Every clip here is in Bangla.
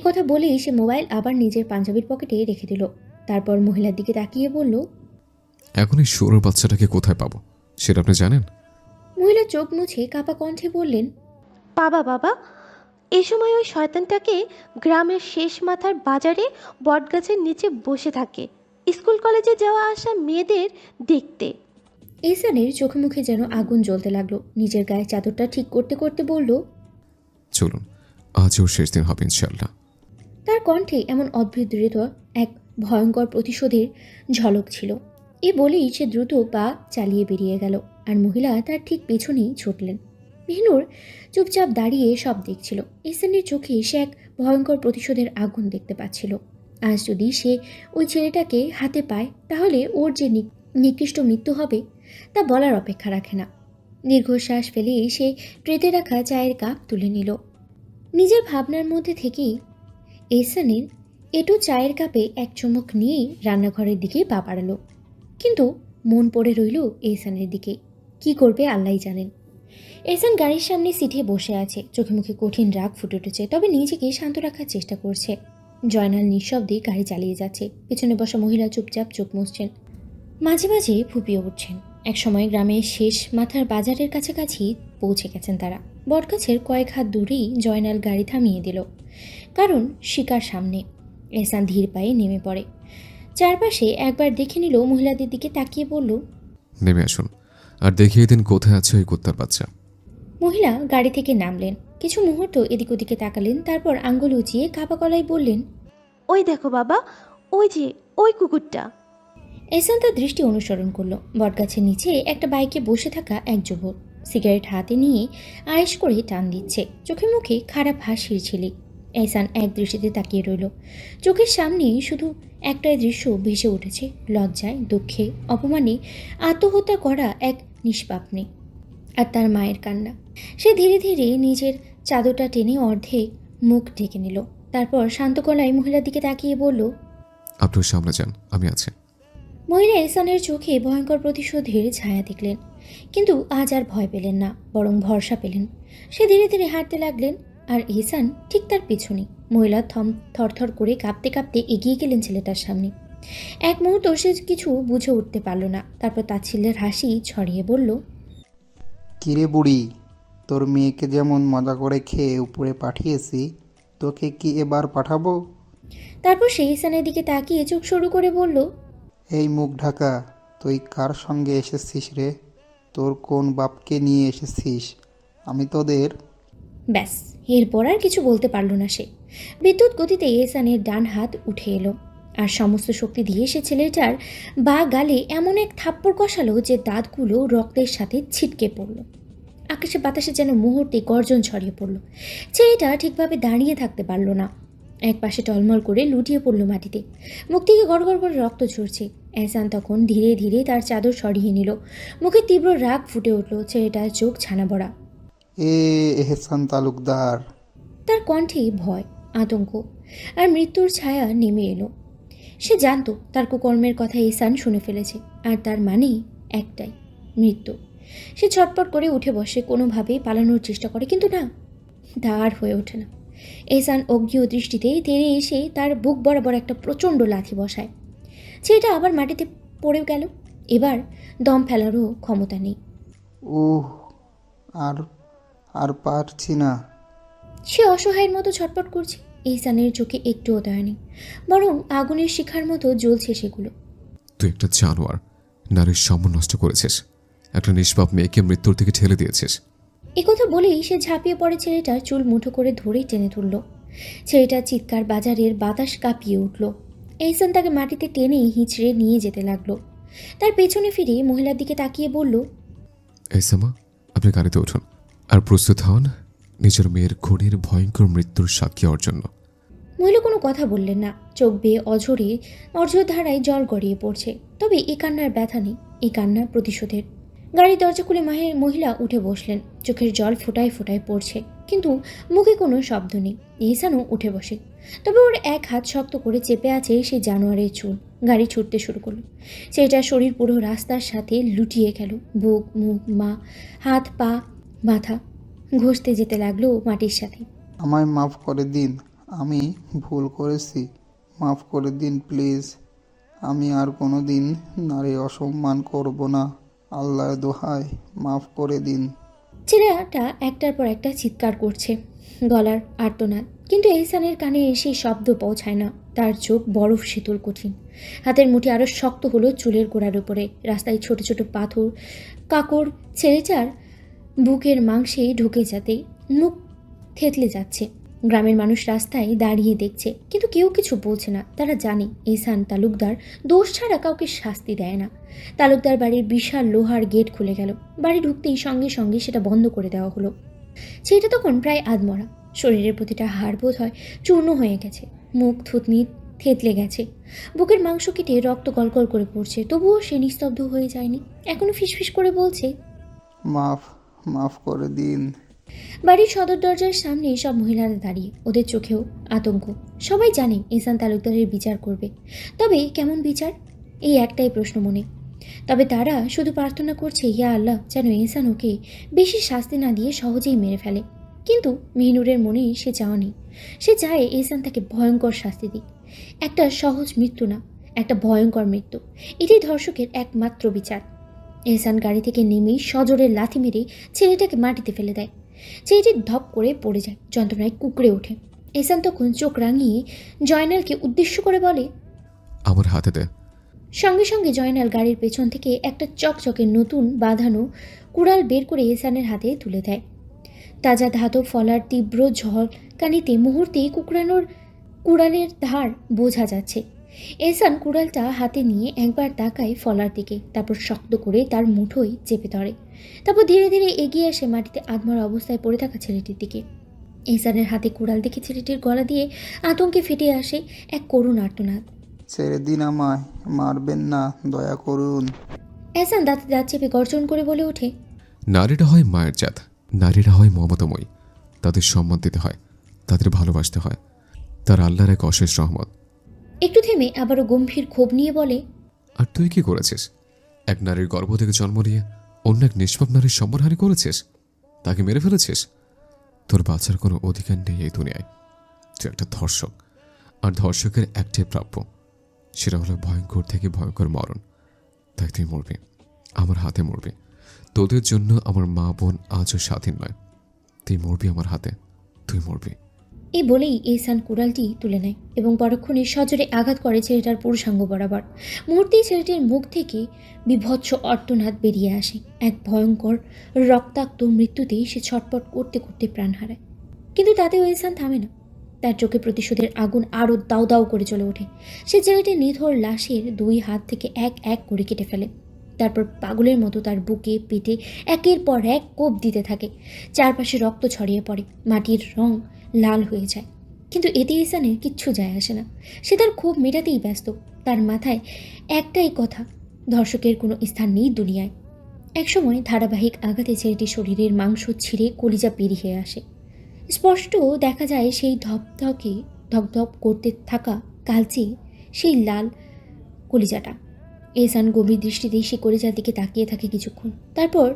কথা বলেই সে মোবাইল আবার নিজের পাঞ্জাবির পকেটে রেখে দিল। তারপর মহিলার দিকে তাকিয়ে বলল, এখন এই শুয়োরের বাচ্চাটাকে কোথায় পাবো সেটা আপনি জানেন? মহিলা চোখ মুছে কাপা কণ্ঠে বললেন, বাবা বাবা, এই সময় ওই শয়তানটাকে গ্রামের শেষ মাথার বাজারে বটগাছের নিচে বসে থাকে স্কুল কলেজে যাওয়া আসা মেয়েদের দেখতে। এহসানের চোখে মুখে যেন আগুন জ্বলতে লাগলো। নিজের গায়ে চাদরটা ঠিক করতে করতে বলল, চলুন, আজ ওর শেষ দিন হবে ইনশাল্লাহ। তার কণ্ঠে এমন অদ্ভুত দৃঢ় এক ভয়ঙ্কর প্রতিশোধের ঝলক ছিল। এ বলেই সে দ্রুত পা চালিয়ে বেরিয়ে গেল, আর মহিলা তার ঠিক পেছনেই ছুটলেন। মেহনুর চুপচাপ দাঁড়িয়ে সব দেখছিল। এহসানের চোখে সে এক ভয়ঙ্কর প্রতিশোধের আগুন দেখতে পাচ্ছিল। আজ যদি সে ওই ছেলেটাকে হাতে পায়, তাহলে ওর যে নিকৃষ্ট মৃত্যু হবে তা বলার অপেক্ষা রাখে না। দীর্ঘশ্বাস ফেলেই সে ট্রেতে রাখা চায়ের কাপ তুলে নিল। নিজের ভাবনার মধ্যে থেকেই এহসানের এটু চায়ের কাপে এক চুমুক নিয়েই রান্নাঘরের দিকে পা বাড়ালো। কিন্তু মন পড়ে রইল এহসানের দিকে। কি করবে আল্লাহই জানেন। এহসান গাড়ির সামনে সিটে বসে আছে। চোখে মুখে কঠিন রাগ ফুটে উঠেছে, তবে নিজেকে শান্ত রাখার চেষ্টা করছে। জয়নাল নিঃশব্দে গাড়ি চালিয়ে যাচ্ছে। পেছনে বসা মহিলা চুপচাপ চোখ মুছছেন, মাঝে মাঝে ফুপিয়ে উঠছেন। একসময় গ্রামের শেষ মাথার বাজারের কাছাকাছি পৌঁছে গেছেন তারা। বটগাছের কয়েক হাত দূরেই জয়নাল গাড়ি থামিয়ে দিল, কারণ শিকার সামনে। এহসান ধীর পায়ে নেমে পড়ে। চারপাশে একবার দেখে নিল, মহিলাদের দিকে তাকিয়ে বলল, নেমে আসুন আর দেখিয়ে দিন কোথায় আছে ওই কুত্তার বাচ্চা। মহিলা গাড়ি থেকে নামলেন। কিছু মুহূর্ত এদিক ওদিকে তাকালেন, তারপর আঙ্গুল উঁচিয়ে কাপা গলায় বললেন, ওই দেখো বাবা, ওই যে ওই কুকুরটা। এহসান তার দৃষ্টি অনুসরণ করলো। বটগাছের নিচে একটা বাইকে বসে থাকা এক যুবক সিগারেট হাতে নিয়ে আয়েশ করে টান দিচ্ছে। চোখে মুখে খারাপ হাসির ছিলে। এহসান এক দৃষ্টিতে তাকিয়ে রইল। চোখের সামনে শুধু একটাই দৃশ্য ভেসে উঠেছে, লজ্জায়, দুঃখে, অপমানে আত্মহত্যা করা এক নিষ্পাপ মেয়ে আর তার মায়ের কান্না। সে ধীরে ধীরে নিজের চাদরটা টেনে অর্ধেক মুখ ঢেকে নিল। তারপর শান্ত গলায় মহিলার দিকে তাকিয়ে বলল, আপনি ওর সামনে যান, আমি আছি। মহিলা এহসানের চোখে ভয়ঙ্কর প্রতিশোধের ছায়া দেখলেন, কিন্তু আজ আর ভয় পেলেন না, বরং ভরসা পেলেন। সে ধীরে ধীরে হাঁটতে লাগলেন, আর এহসান ঠিক তার পেছনে। মহিলা থরথর করে কাঁপতে কাঁপতে এগিয়ে গেলেন ছেলেটার সামনে। এক মুহূর্ত সে কিছু বুঝে উঠতে পারল না, তারপর তাচ্ছিল্যের হাসি ছড়িয়ে বলল, কিরে বুড়ি, তোর মেয়েকে যেমন মজা করে খেয়ে উপরে পাঠিয়েছি, তোকে কি এবার পাঠাবো? তারপর সে এহসানের দিকে তাকিয়ে চোখ সরু করে বলল, এই মুখ ঢাকা, তুই কার সঙ্গে এসেছিস রে? তোর কোন বাপকে নিয়ে এসেছিস? আমি তোদের... ব্যাস, এরপর আর কিছু বলতে পারল না সে। বিদ্যুৎ গতিতে এহসানের ডান হাত উঠে এলো, আর সমস্ত শক্তি দিয়ে সে ছেলেটার বা গালে এমন এক থাপ্পড় কষালো যে দাঁতগুলো রক্তের সাথে ছিটকে পড়ল। আকাশে বাতাসে যেন মুহূর্তে গর্জন ছড়িয়ে পড়ল। ছেলেটা ঠিকভাবে দাঁড়িয়ে থাকতে পারল না। এক পাশে টলমল করে লুটিয়ে পড়ল মাটিতে। মুখ থেকে গড়গড় করে রক্ত ঝরছে। এহসান তখন ধীরে ধীরে তার চাদর সরিয়ে নিল। মুখে তীব্র রাগ ফুটে উঠল। ছেলেটার চোখ ছানা বড়া। এ এহসান তালুকদার! তার কণ্ঠে ভয়, আতঙ্ক আর মৃত্যুর ছায়া নেমে এলো। সে জানত তার কুকর্মের কথা এহসান শুনে ফেলেছে, আর তার মানেই একটাই, মৃত্যু। সে ছটপট করে উঠে বসে, কোনোভাবেই পালানোর চেষ্টা করে, কিন্তু না, তা আর হয়ে ওঠে না। এহসান অজ্ঞেয় দৃষ্টিতে তেড়ে এসে তার বুক বরাবর একটা প্রচণ্ড লাথি বসায়। ছেলেটা আবার মাটিতে পড়ে গেল। এবার দম ফেলারও ক্ষমতা নেই। উহ, আর আর পারছি না। সে অসহায়ের মতো ছটপট করছে। এহসানের চোখে একটুও দয়া নেই, বরং আগুনের শিখার মতো জ্বলছে সেগুলো। তুই একটা জানোয়ার, নারীর সম্মান নষ্ট করেছিস, একটা নিষ্পাপ মেয়েকে মৃত্যুর দিকে ঠেলে দিয়েছিস। একথা বলেই সে ঝাঁপিয়ে পড়ে ছেলেটার চুল মুঠো করে ধরেই টেনে তুলল। ছেলেটার চিৎকার বাজারের বাতাস কাঁপিয়ে উঠল। এহসান তাকে মাটিতে টেনে হিঁচড়ে নিয়ে যেতে লাগলো। তার পেছনে ফিরে মহিলার দিকে তাকিয়ে বলল, এই সামা, আপনি গাড়িতে উঠুন আর প্রস্তুত হন নিজের মেয়ের খুনের ভয়ঙ্কর মৃত্যুর সাক্ষী হওয়ার জন্য। মহিলা কোনো কথা বললেন না। চোখ বেয়ে অঝোর ধারায় জল গড়িয়ে পড়ছে। তবে এই কান্নার ব্যথা নেই, এই কান্না প্রতিশোধের। গাড়ির দরজা খুলে মহিলা উঠে বসলেন। চোখের জল ফোটায় ফোটায় পড়ছে, কিন্তু মুখে কোনো শব্দ নেই। এহসানও উঠে বসে, তবে ওর এক হাত শক্ত করে চেপে আছে সেই জানোয়ারের চুল। গাড়ি ছুটতে শুরু করলো। সেটার শরীর পুরো রাস্তার সাথে লুটিয়ে গেল। বুক, মুখ, হাত, পা, মাথা ঘষতে যেতে লাগলো মাটির সাথে। আমায় মাফ করে দিন, আমি ভুল করেছি, মাফ করে দিন প্লিজ। আমি আর কোনো দিন নারী অসম্মান করব না, আল্লাহর দোহাই মাফ করে দিন। ছেলেটা একটার পর একটা চিৎকার করছে, গলার আর্তনাদ, কিন্তু এহসানের কানে সেই শব্দ পৌঁছায় না। তার চোখ বরফ শীতল কঠিন, হাতের মুঠি আরও শক্ত হলো চুলের গোড়ার উপরে। রাস্তায় ছোট ছোট পাথর কাকড় ছেলেটার বুকের মাংসে ঢুকে যেতেই মুখ থেতলে যাচ্ছে। গ্রামের মানুষ রাস্তায় দাঁড়িয়ে দেখছে, কিন্তু কেউ কিছু বলছে না। তারা জানে এহসান তালুকদার দোষ ছাড়া কাউকে শাস্তি দেয় না। তালুকদার বাড়ির বিশাল লোহার গেট খুলে গেল। বাড়ি ঢুকতেই সঙ্গে সঙ্গে সেটা বন্ধ করে দেওয়া হলো। ছেলেটা তখন প্রায় আধমরা, শরীরের প্রতিটা হাড় বোধ হয় চূর্ণ হয়ে গেছে, মুখ থুতনি থেতলে গেছে, বুকের মাংস কেটে রক্ত গলগল করে পড়ছে। তবুও সে নিস্তব্ধ হয়ে যায়নি, এখনো ফিসফিস করে বলছে, মাফ মাফ করে দিন। বাড়ির সদর দরজার সামনে সব মহিলারা দাঁড়িয়ে, ওদের চোখেও আতঙ্ক। সবাই জানে এহসান তালুকদারের বিচার করবে, তবে কেমন বিচার, এই একটাই প্রশ্ন মনে। তবে তারা শুধু প্রার্থনা করছে, ইয়া আল্লাহ যেন এহসান ওকে বেশি শাস্তি না দিয়ে সহজেই মেরে ফেলে। কিন্তু মেহনুরের মনে সে চাওয়া নেই। সে চায় এহসান তাকে ভয়ঙ্কর শাস্তি দিক, একটা সহজ মৃত্যু না, একটা ভয়ঙ্কর মৃত্যু। এটাই ধর্ষকের একমাত্র বিচার। এহসান গাড়ি থেকে নেমেই সজোরে লাথি মেরে ছেলেটাকে মাটিতে ফেলে দেয়। ছেলেটি ধপ করে পড়ে যায়, যন্ত্রণায় কুঁকড়ে ওঠে। এহসান তখন চোখ রাঙিয়ে জয়নালকে উদ্দেশ্য করে বলে, আমার হাতে দে। সঙ্গে সঙ্গে জয়নাল গাড়ির পেছন থেকে একটা চকচকে নতুন বাঁধানো কুড়াল বের করে এহসানের হাতে তুলে দেয়। তাজা ধাতব ফলার তীব্র ঝলকানিতে মুহূর্তেই কুকড়ানোর কুড়ালের ধার বোঝা যাচ্ছে। এহসান কুড়ালটা হাতে নিয়ে একবার তাকায় ফলার দিকে, তারপর শক্ত করে তার মুঠোয় চেপে ধরে। তারপর ধীরে ধীরে এগিয়ে আসে মাটিতে আধমরা অবস্থায় পড়ে থাকা ছেলেটির দিকে। এহসানের হাতে কুড়াল দেখে ছেলেটির গলা দিয়ে আতঙ্কে ফেটে আসে এক করুণ আর্তনাদ। ছেড়ে দিন আমায়, মারবেন না, দয়া করুন। এহসান দাঁতে দাঁত চেপে গর্জন করে বলে ওঠে, নারীরা হয় মায়ের জাত, নারীরা হয় মমতাময়ী। তাদের সম্মান দিতে হয়, তাদের ভালোবাসতে হয়। তার আল্লাহর এক অশেষ রহমত। একটু থেমে আবারও গম্ভীর ক্ষোভ নিয়ে বলে, আর তুই কি করেছিস? এক নারীর গর্ভ থেকে জন্ম নিয়ে অন্য এক নিষ্পাপ নারীর সম্মানহানি করেছিস, তাকে মেরে ফেলেছিস। তোর বাঁচার কোনো অধিকার নেই এই দুনিয়ায়। তুই একটা ধর্ষক, আর ধর্ষকের একটাই প্রাপ্য, সেটা হলো ভয়ঙ্কর থেকে ভয়ঙ্কর মরণ। তাই তুই মরবি, আমার হাতে মরবি। তোদের জন্য আমার মা বোন আজও স্বাধীন নয়। তুই মরবি আমার হাতে, তুই মরবি। এই বলেই এহসান কুড়ালটি তুলে নেয় এবং পরক্ষণে সজোরে আঘাত করে ছেলেটার পুরুষাঙ্গ বরাবর। মুহূর্তেই ছেলেটির মুখ থেকে বিভৎস অর্তনাদ বেরিয়ে আসে। এক ভয়ঙ্কর রক্তাক্ত মৃত্যুতেই সে ছটপট করতে করতে প্রাণ হারায়। কিন্তু তাতেও এহসান থামে না। তার চোখে প্রতিশোধের আগুন আরও দাউ দাউ করে চলে ওঠে। সে ছেলেটির নিথর লাশের দুই হাত থেকে এক এক করে কেটে ফেলে। তারপর পাগলের মতো তার বুকে পেটে একের পর এক কোপ দিতে থাকে। চারপাশে রক্ত ছড়িয়ে পড়ে, মাটির রং লাল হয়ে যায়। কিন্তু এতে এহসানের কিচ্ছু যায় আসে না। সে তার ক্ষোভ মেটাতেই ব্যস্ত। তার মাথায় একটাই কথা, ধর্ষকের কোনো স্থান নেই দুনিয়ায়। একসময় ধারাবাহিক আঘাতে ছেলেটির শরীরের মাংস ছিঁড়ে কলিজা বেরিয়ে আসে। স্পষ্ট দেখা যায় সেই ধকধক করতে থাকা কালচে সেই লাল কলিজাটা। এহসান গভীর দৃষ্টিতে সে কলিজার দিকে তাকিয়ে থাকে কিছুক্ষণ, তারপর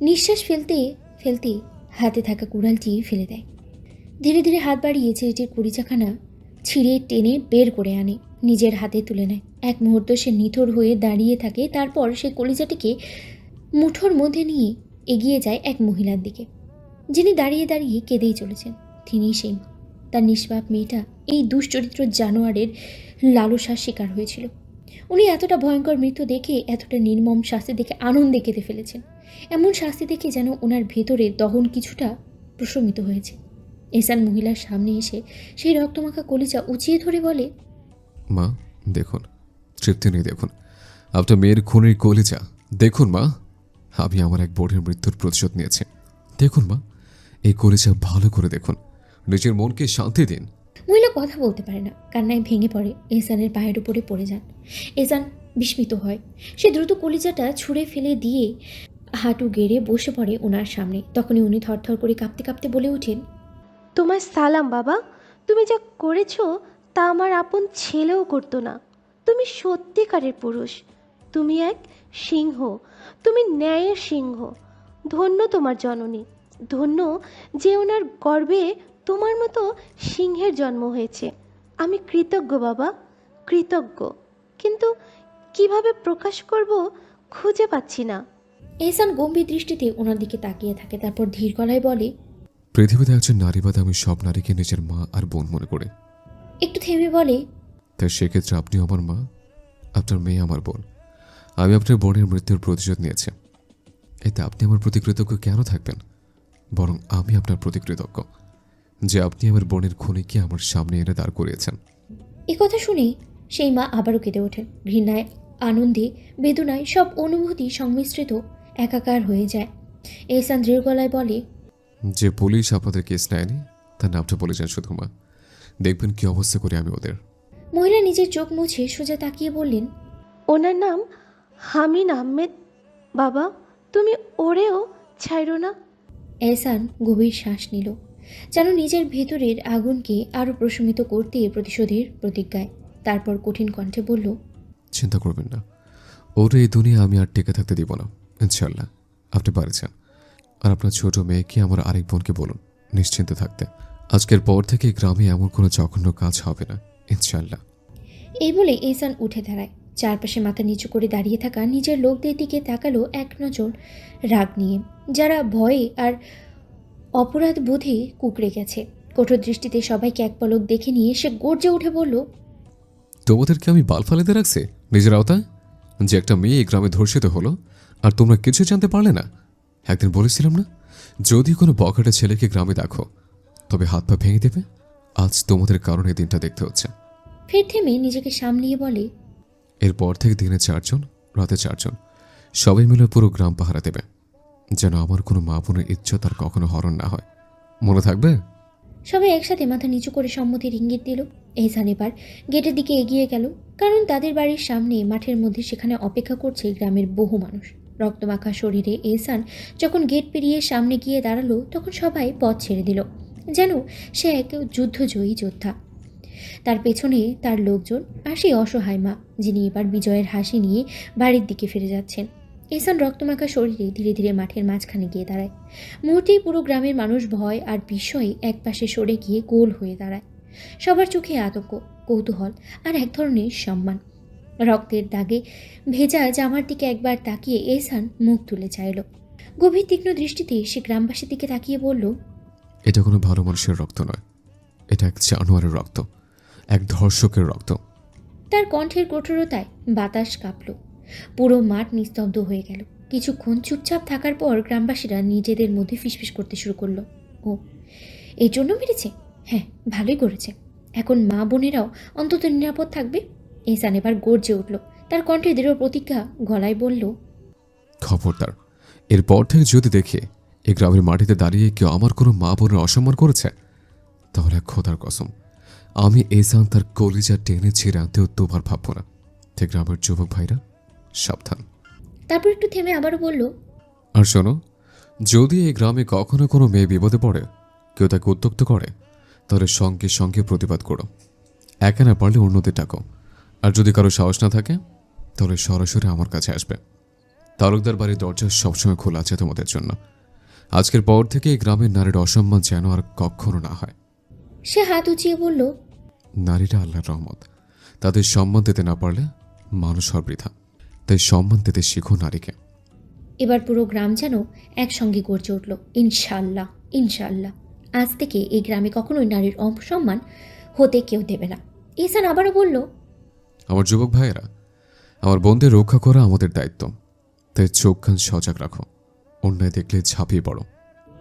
নিঃশ্বাস ফেলতে ফেলতে হাতে থাকা কুড়ালটি ফেলে দেয়। ধীরে ধীরে হাত বাড়িয়ে ছেলেটির কলিজাখানা ছিঁড়ে টেনে বের করে আনে, নিজের হাতে তুলে নেয়। এক মুহূর্ত সে নিথর হয়ে দাঁড়িয়ে থাকে, তারপর সে কলিজাটিকে মুঠোর মধ্যে নিয়ে এগিয়ে যায় এক মহিলার দিকে, যিনি দাঁড়িয়ে দাঁড়িয়ে কেঁদেই চলেছেন। তিনিই সেই মা। তার নিষ্পাপ মেয়েটা এই দুশ্চরিত্র জানোয়ারের লালসার শিকার হয়েছিল। উনি এতটা ভয়ঙ্কর মৃত্যু দেখে, এতটা নির্মম শাস্তি দেখে আনন্দে কেঁদে ফেলেছেন। এমন শাস্তি দেখে যেন ওনার ভেতরে দহন কিছুটা প্রশমিত হয়েছে। এহসান মহিলার সামনে এসে সেই রক্তমাখা কলিজা উঁচিয়ে ধরে বলে, মা দেখুন, তৃপ্তি নেই দেখুন, আপনার মেয়ের খুনের কলিজা দেখুন মা। আমি আমার এক বোনের মৃত্যুর প্রতিশোধ নিয়েছি। দেখুন মা, এই কলিজা ভালো করে দেখুন, নিজের মনকে শান্তি দিন। মহিলা কথা বলতে পারে না, কান্নায় ভেঙে পড়ে, এহসানের পায়ের উপরে পড়ে যান। এহসান বিস্মিত হয়। সে দ্রুত কলিজাটা ছুঁড়ে ফেলে দিয়ে হাঁটু গেড়ে বসে পড়ে ওনার সামনে। তখনই উনি থরথর করে কাঁপতে কাঁপতে বলে ওঠেন, তোমার সালাম বাবা, তুমি যা করেছো তা আমার আপন ছেলেও করতো না। তুমি সত্যিকারের পুরুষ, তুমি এক সিংহ, তুমি ন্যায়ের সিংহ। ধন্য তোমার জননী, ধন্য যে ওনার গর্ভে তোমার মতো সিংহের জন্ম হয়েছে। আমি কৃতজ্ঞ বাবা, কৃতজ্ঞ। কিন্তু কিভাবে প্রকাশ করব খুঁজে পাচ্ছি না। এহসান গম্ভীর দৃষ্টিতে ওনার দিকে তাকিয়ে থাকে, তারপর ধীর গলায় বলে, পৃথিবীতে একজন নারীবাদে আমি সব নারীকে নিজের মা আর বোন মনে করি। একটু থেমে বলে, তাই সেক্ষেত্রে আপনি আমার মা, আপনার মেয়ে আমার বোন। আমি আপনার বোনের মৃত্যুর প্রতিশোধ নিয়েছি। এতে আপনি আমার প্রতি কৃতজ্ঞ কেন থাকবেন? বরং আমি আপনার প্রতি কৃতজ্ঞ যে আপনি আমার বোনের খুনিকে আমার সামনে এনে দাঁড় করিয়েছেন। এ কথা শুনে সেই মা আবারও কেঁদে ওঠেন। ঘৃণায়, আনন্দে, বেদনায় সব অনুভূতি সংমিশ্রিত একাকার হয়ে যায়। এহসান দৃঢ় গলায় বলে, যে পুলিশ আপনাদের কেস নেয়নি তার নামটা বলে যান শুধু, মা। দেখবেন কি অবস্থা করি আমি ওদের। মহিলা নিজের চোখ মুছে সোজা তাকিয়ে বললেন, ওনার নাম হামিন আহমেদ। বাবা, তুমি ওরেও ছাইরো না। এহসান গভীর শ্বাস নিল, যেন নিজের ভেতরের আগুনকে আরও প্রশমিত করতে প্রতিশোধের প্রতিজ্ঞায়। তারপর কঠিন কণ্ঠে বলল, চিন্তা করবেন না, ওর এই দুনিয়া আমি আর টিকে থাকতে দিব না, ইনশাল্লাহ। আপনি পারেছেন। আর আপনার ছোট মেয়েকে আমার আরেক বোনকে বলুন নিশ্চিন্তে থাকতে। আজকের পর থেকে গ্রামে এমন কোনো জঘন্য কাজ হবে না, ইনশাল্লাহ। এই বলে এহসান উঠে দাঁড়ায়। চারপাশে মাথা নিচু করে দাঁড়িয়ে থাকা নিজের লোকদের দিকে তাকালো এক নজর রাগ নিয়ে, যারা ভয়ে আর অপরাধ বোধে কুঁকড়ে গেছে। কঠোর দৃষ্টিতে সবাইকে এক পলক দেখে নিয়ে সে গর্জে উঠে বলল, তোমাদেরকে আমি বাল ফালাতে রাখছি নিজের আওতায়? যে একটা মেয়ে এই গ্রামে ধর্ষিত হলো আর তোমরা কিছু জানতে পারলে না? একদিন বলেছিলাম না, যদি কোনো বখাটে ছেলেকে গ্রামে দেখো তবে হাত পা ভেঙে দেবে। আজ তোমাদের কারণে এই দিনটা দেখতে হচ্ছে। ফের থেমে নিজেকে সামলিয়ে বলে, এরপর থেকে দিনে 4 জন, রাতে 4 জন, সবাই মিলে পুরো গ্রাম পাহারা দেবে, যেন আমার কোনো মা বোনের ইজ্জত আর কখনো হরণ না হয়। মনে থাকবে? সবাই একসাথে মাথা নিচু করে সম্মতির ইঙ্গিত দিল। এহসান এবার গেটের দিকে এগিয়ে গেল, কারণ তাদের বাড়ির সামনে মাঠের মধ্যে সেখানে অপেক্ষা করছে গ্রামের বহু মানুষ। রক্তমাখা শরীরে এহসান যখন গেট পেরিয়ে সামনে গিয়ে দাঁড়ালো, তখন সবাই পথ ছেড়ে দিল, যেন সে এক যুদ্ধজয়ী যোদ্ধা। তার পেছনে তার লোকজন আর সেই অসহায় মা, যিনি এবার বিজয়ের হাসি নিয়ে বাড়ির দিকে ফিরে যাচ্ছেন। এহসান রক্তমাখা শরীরে ধীরে ধীরে মাঠের মাঝখানে গিয়ে দাঁড়ায়। মুহূর্তেই পুরো গ্রামের মানুষ ভয় আর বিস্ময়ে একপাশে সরে গিয়ে গোল হয়ে দাঁড়ায়। সবার চোখে আতঙ্ক, কৌতূহল আর এক ধরনের সম্মান। রক্তের দাগে ভেজা জামার দিকে একবার তাকিয়ে এহসান মুখ তুলে চাইল। গভীর তীক্ষ্ণ দৃষ্টিতে সে গ্রামবাসীর দিকে তাকিয়ে বলল, এটা কোনো ভালো মানুষের রক্ত নয়, এটা এক জানোয়ারের রক্ত, এক ধর্ষকের রক্ত। তার কণ্ঠের কঠোরতায় বাতাস কাঁপল। পুরো মাঠ নিস্তব্ধ হয়ে গেল। কিছুক্ষণ চুপচাপ থাকার পর গ্রামবাসীরা নিজেদের মধ্যে ফিসফিস করতে শুরু করলো, ও এই জন্য মেরেছে? হ্যাঁ, ভালোই করেছে। এখন মা বোনেরাও অন্তত নিরাপদ থাকবে। এহসান এবার গর্জে উঠল, তার কণ্ঠে দৃঢ় প্রতিজ্ঞা গলায় বলল, খবরদার, এরপর থেকে যদি দেখে এই গ্রামের মাটিতে দাঁড়িয়ে কেউ আমার কোনো মা বোনের অসম্মান করেছে, তাহলে খোদার কসম আমি এহসান তার কলিজা টেনে ছিঁড়ে আনতেও দুবার ভাববো না। তাই গ্রামের যুবক ভাইরা সাবধান। তারপর একটু থেমে আবারও বলল, আর শোনো, যদি এই গ্রামে কখনো কোনো মেয়ে বিপদে পড়ে, কেউ তাকে উত্ত্যক্ত করে, তাহলে সঙ্গে সঙ্গে প্রতিবাদ করো। একা না পারলে অন্যদের ডাকো। আর যদি কারো সাহস না থাকে তাহলে সরাসরি আমার কাছে আসবে। তালুকদার বাড়ির দরজা সবসময় খোলা আছে তোমাদের জন্য। আজকের পর থেকে এই গ্রামের নারীর অসম্মান যেন আর কখনো না হয়। সে হাত উঁচিয়ে বলল, নারীরা আল্লাহর রহমত, তাদের সম্মান দিতে না পারলে মানুষ হওয়ার বৃথা। তাই সম্মান দিতে শিখো নারীকে। এবার পুরো গ্রাম যেন একসঙ্গে গর্জে উঠল, ইনশাল্লাহ, ইনশাল্লাহ। আজ থেকে এই গ্রামে কখনোই নারীর অসম্মান হতে কেউ দেবে না। এহসান আবারও বলল, আমার যুবক ভাইয়েরা, আমার বোনদের রক্ষা করা আমাদের দায়িত্ব। তাই চোখ কান সজাগ রাখো, অন্যায় দেখলে ঝাঁপিয়ে পড়ো।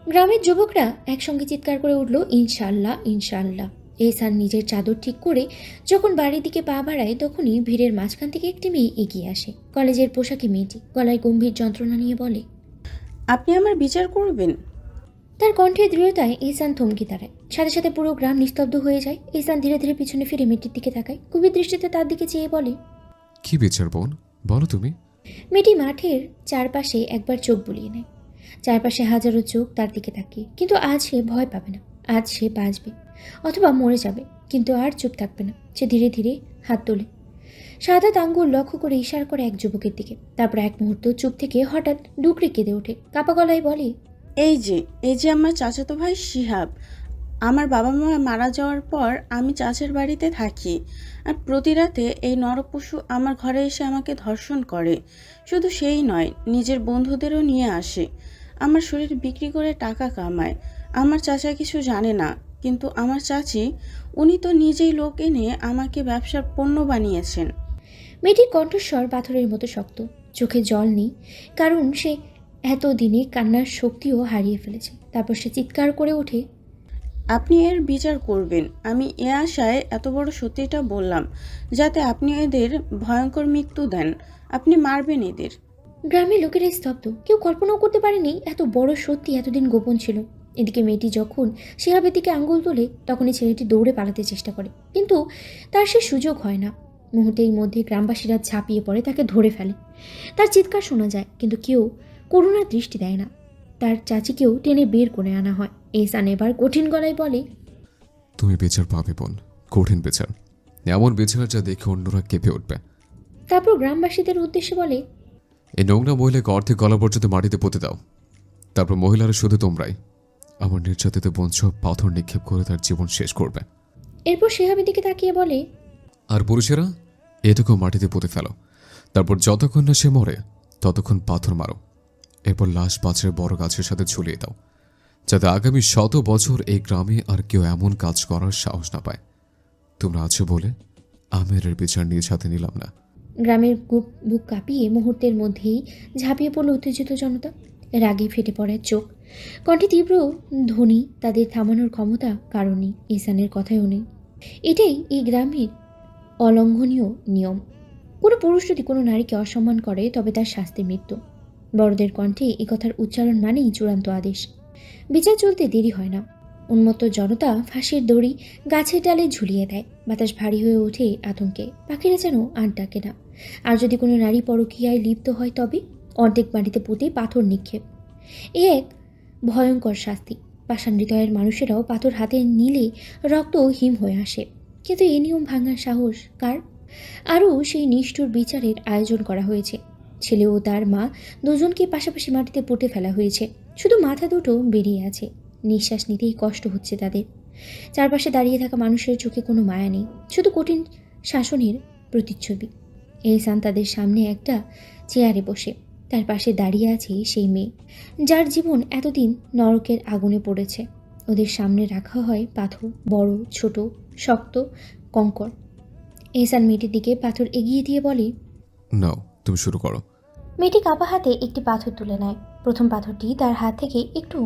গ্রামের যুবকরা একসঙ্গে চিৎকার করে উঠল, ইনশাল্লাহ, ইনশাল্লাহ। এহসান নিজের চাদর ঠিক করে যখন বাড়ির দিকে পা বাড়ায়, তখনই ভিড়ের মাঝখান থেকে একটি মেয়ে এগিয়ে আসে। কলেজের পোশাকে মেয়েটি গলায় গম্ভীর যন্ত্রণা নিয়ে বলে, আপনি আমার বিচার করবেন? তার কণ্ঠের দৃঢ়তায় এহসান থমকে দাঁড়ায়। সাথে সাথে পুরো গ্রাম নিস্তব্ধ হয়ে যায়। এহসান ধীরে ধীরে পিছনে ফিরে মেয়েটির দিকে তাকায়, গভীর দৃষ্টিতে তার দিকে চেয়ে বলে, কি বিচার বোন, বলো তুমি? মেয়েটি মাঠের চারপাশে একবার চোখ বুলিয়ে নেয়। চারপাশে হাজারো চোখ তার দিকে তাকিয়ে। কিন্তু আজ সে ভয় পাবে না। আজ সে বাঁচবে অথবা মরে যাবে, কিন্তু আর চুপ থাকবে না। সে ধীরে ধীরে হাত তোলে, সাদা আঙ্গুল লক্ষ্য করে ইশারা করে এক যুবকের দিকে। তারপর এক মুহূর্ত চুপ থেকে হঠাৎ ডুকরে কেঁদে ওঠে, কাপা গলায় বলে, এই যে আমার চাচাতো ভাই শিহাব। আমার বাবা মা মারা যাওয়ার পর আমি চাচার বাড়িতে থাকি, আর প্রতি রাতে এই নরপশু আমার ঘরে এসে আমাকে ধর্ষণ করে। শুধু সেই নয়, নিজের বন্ধুদেরও নিয়ে আসে, আমার শরীর বিক্রি করে টাকা কামায়। আমার চাচা কিছু জানে না, কিন্তু আমার চাচি, উনি তো নিজেই লোক এনে আমাকে ব্যবসার পণ্য বানিয়েছেন। মেয়েটির কণ্ঠস্বর পাথরের মতো শক্ত, চোখে জল নেই, কারণ সে এতদিনে কান্নার শক্তিও হারিয়ে ফেলেছে। তারপর সে চিৎকার করে ওঠে, আপনি এর বিচার করবেন। আমি এ আশায় এত বড় সত্যিটা বললাম, যাতে আপনি এদের ভয়ঙ্কর মৃত্যু দেন। আপনি মারবেন এদের। গ্রামের লোকেরা স্তব্ধ, কেউ কল্পনাও করতে পারেনি এত বড় সত্যি এতদিন গোপন ছিল। এদিকে মেয়েটি যখন শিহাবের দিকে আঙ্গুল তোলে, তখনই ছেলেটি দৌড়ে পালাতে চেষ্টা করে, কিন্তু তার সে সুযোগ হয় না। মুহূর্তের মধ্যে গ্রামবাসীরা ঝাঁপিয়ে পড়ে তাকে ধরে ফেলে। তার চিৎকার শোনা যায়, কিন্তু কেউ করুণার দৃষ্টি দেয় না। তার চাচিকেও টেনে বের করে আনা হয়। এহসান এবার কঠিন গলায় বলে, তুমি বিচার পাবে বোন, কঠিন বিচার, এমন বিচার যা দেখে অন্যরা কেঁপে উঠবে। তারপর গ্রামবাসীদের উদ্দেশ্যে বলে, এই নোংরা মহিলাকে অর্ধেক গলা পর্যন্ত মাটিতে পুঁতে দাও। তারপর মহিলারা শুধু তোমরাই আমার নির্যাতিত বোন সব পাথর নিক্ষেপ করে তার জীবন শেষ করবে। এরপর শিহাবের দিকে তাকিয়ে বলে, আর পুরুষেরা এটুকু মাটিতে পুঁতে ফেলো। তারপর যতক্ষণ না সে মরে ততক্ষণ পাথর মারো। এরপর লাশ পাঁচের বড় গাছের সাথে ঝুলিয়ে দাও, যাতে আগামী 100 বছর এই গ্রামে আর কেউ এমন কাজ করার সাহস না পায়। তোমরা আছো বলে আমি এর বিচার নিজ হাতে নিলাম না। গ্রামের বুক কাঁপিয়ে মুহূর্তের মধ্যেই ঝাঁপিয়ে পড়ল উত্তেজিত জনতা। রাগে ফেটে পড়ে চোখ, কণ্ঠে তীব্র ধ্বনি। তাদের থামানোর ক্ষমতা কারো নেই, ইসানের কথায়ও নেই। এটাই এই গ্রামের অলঙ্ঘনীয় নিয়ম। কোনো পুরুষ যদি কোনো নারীকে অসম্মান করে, তবে তার শাস্তি মৃত্যু। বড়দের কণ্ঠে এই কথার উচ্চারণ মানেই চূড়ান্ত আদেশ। বিচার চলতে দেরি হয় না। উন্মত্ত জনতা ফাঁসির দড়ি গাছের ডালে ঝুলিয়ে দেয়। বাতাস ভারী হয়ে ওঠে আতঙ্কে, পাখিরা যেন আর ডাকে না। আর যদি কোনো নারী পরকীয়ায় লিপ্ত হয়, তবে অর্ধেক মাটিতে পুঁতে পাথর নিক্ষেপ। এ এক ভয়ঙ্কর শাস্তি। পাষাণ হৃদয়ের মানুষেরাও পাথর হাতে নিলে রক্ত হিম হয়ে আসে। কিন্তু এই নিয়ম ভাঙার সাহস কার? আরও সেই নিষ্ঠুর বিচারের আয়োজন করা হয়েছে। ছেলে ও তার মা দুজনকে পাশাপাশি মাটিতে পুঁতে ফেলা হয়েছে। শুধু মাথা দুটো বেরিয়ে আছে, নিঃশ্বাস নিতেই কষ্ট হচ্ছে তাদের। চারপাশে দাঁড়িয়ে থাকা মানুষের চোখে কোনো মায়া নেই, শুধু কঠিন শাসনের প্রতিচ্ছবি। এহসান তাদের সামনে একটা চেয়ারে বসে, তার পাশে দাঁড়িয়ে আছে সেই মেয়ে যার জীবন এতদিন নরকের আগুনে পড়েছে। ওদের সামনে রাখা হয় পাথর, বড় ছোট, শক্ত, কঙ্কর। এহসান মেয়েটির দিকে পাথর এগিয়ে দিয়ে বলে, নাও, তুমি শুরু করো। মেয়েটি কাপা হাতে একটি পাথর তুলে নেয়। প্রথম পাথরটি তার হাত থেকে একটু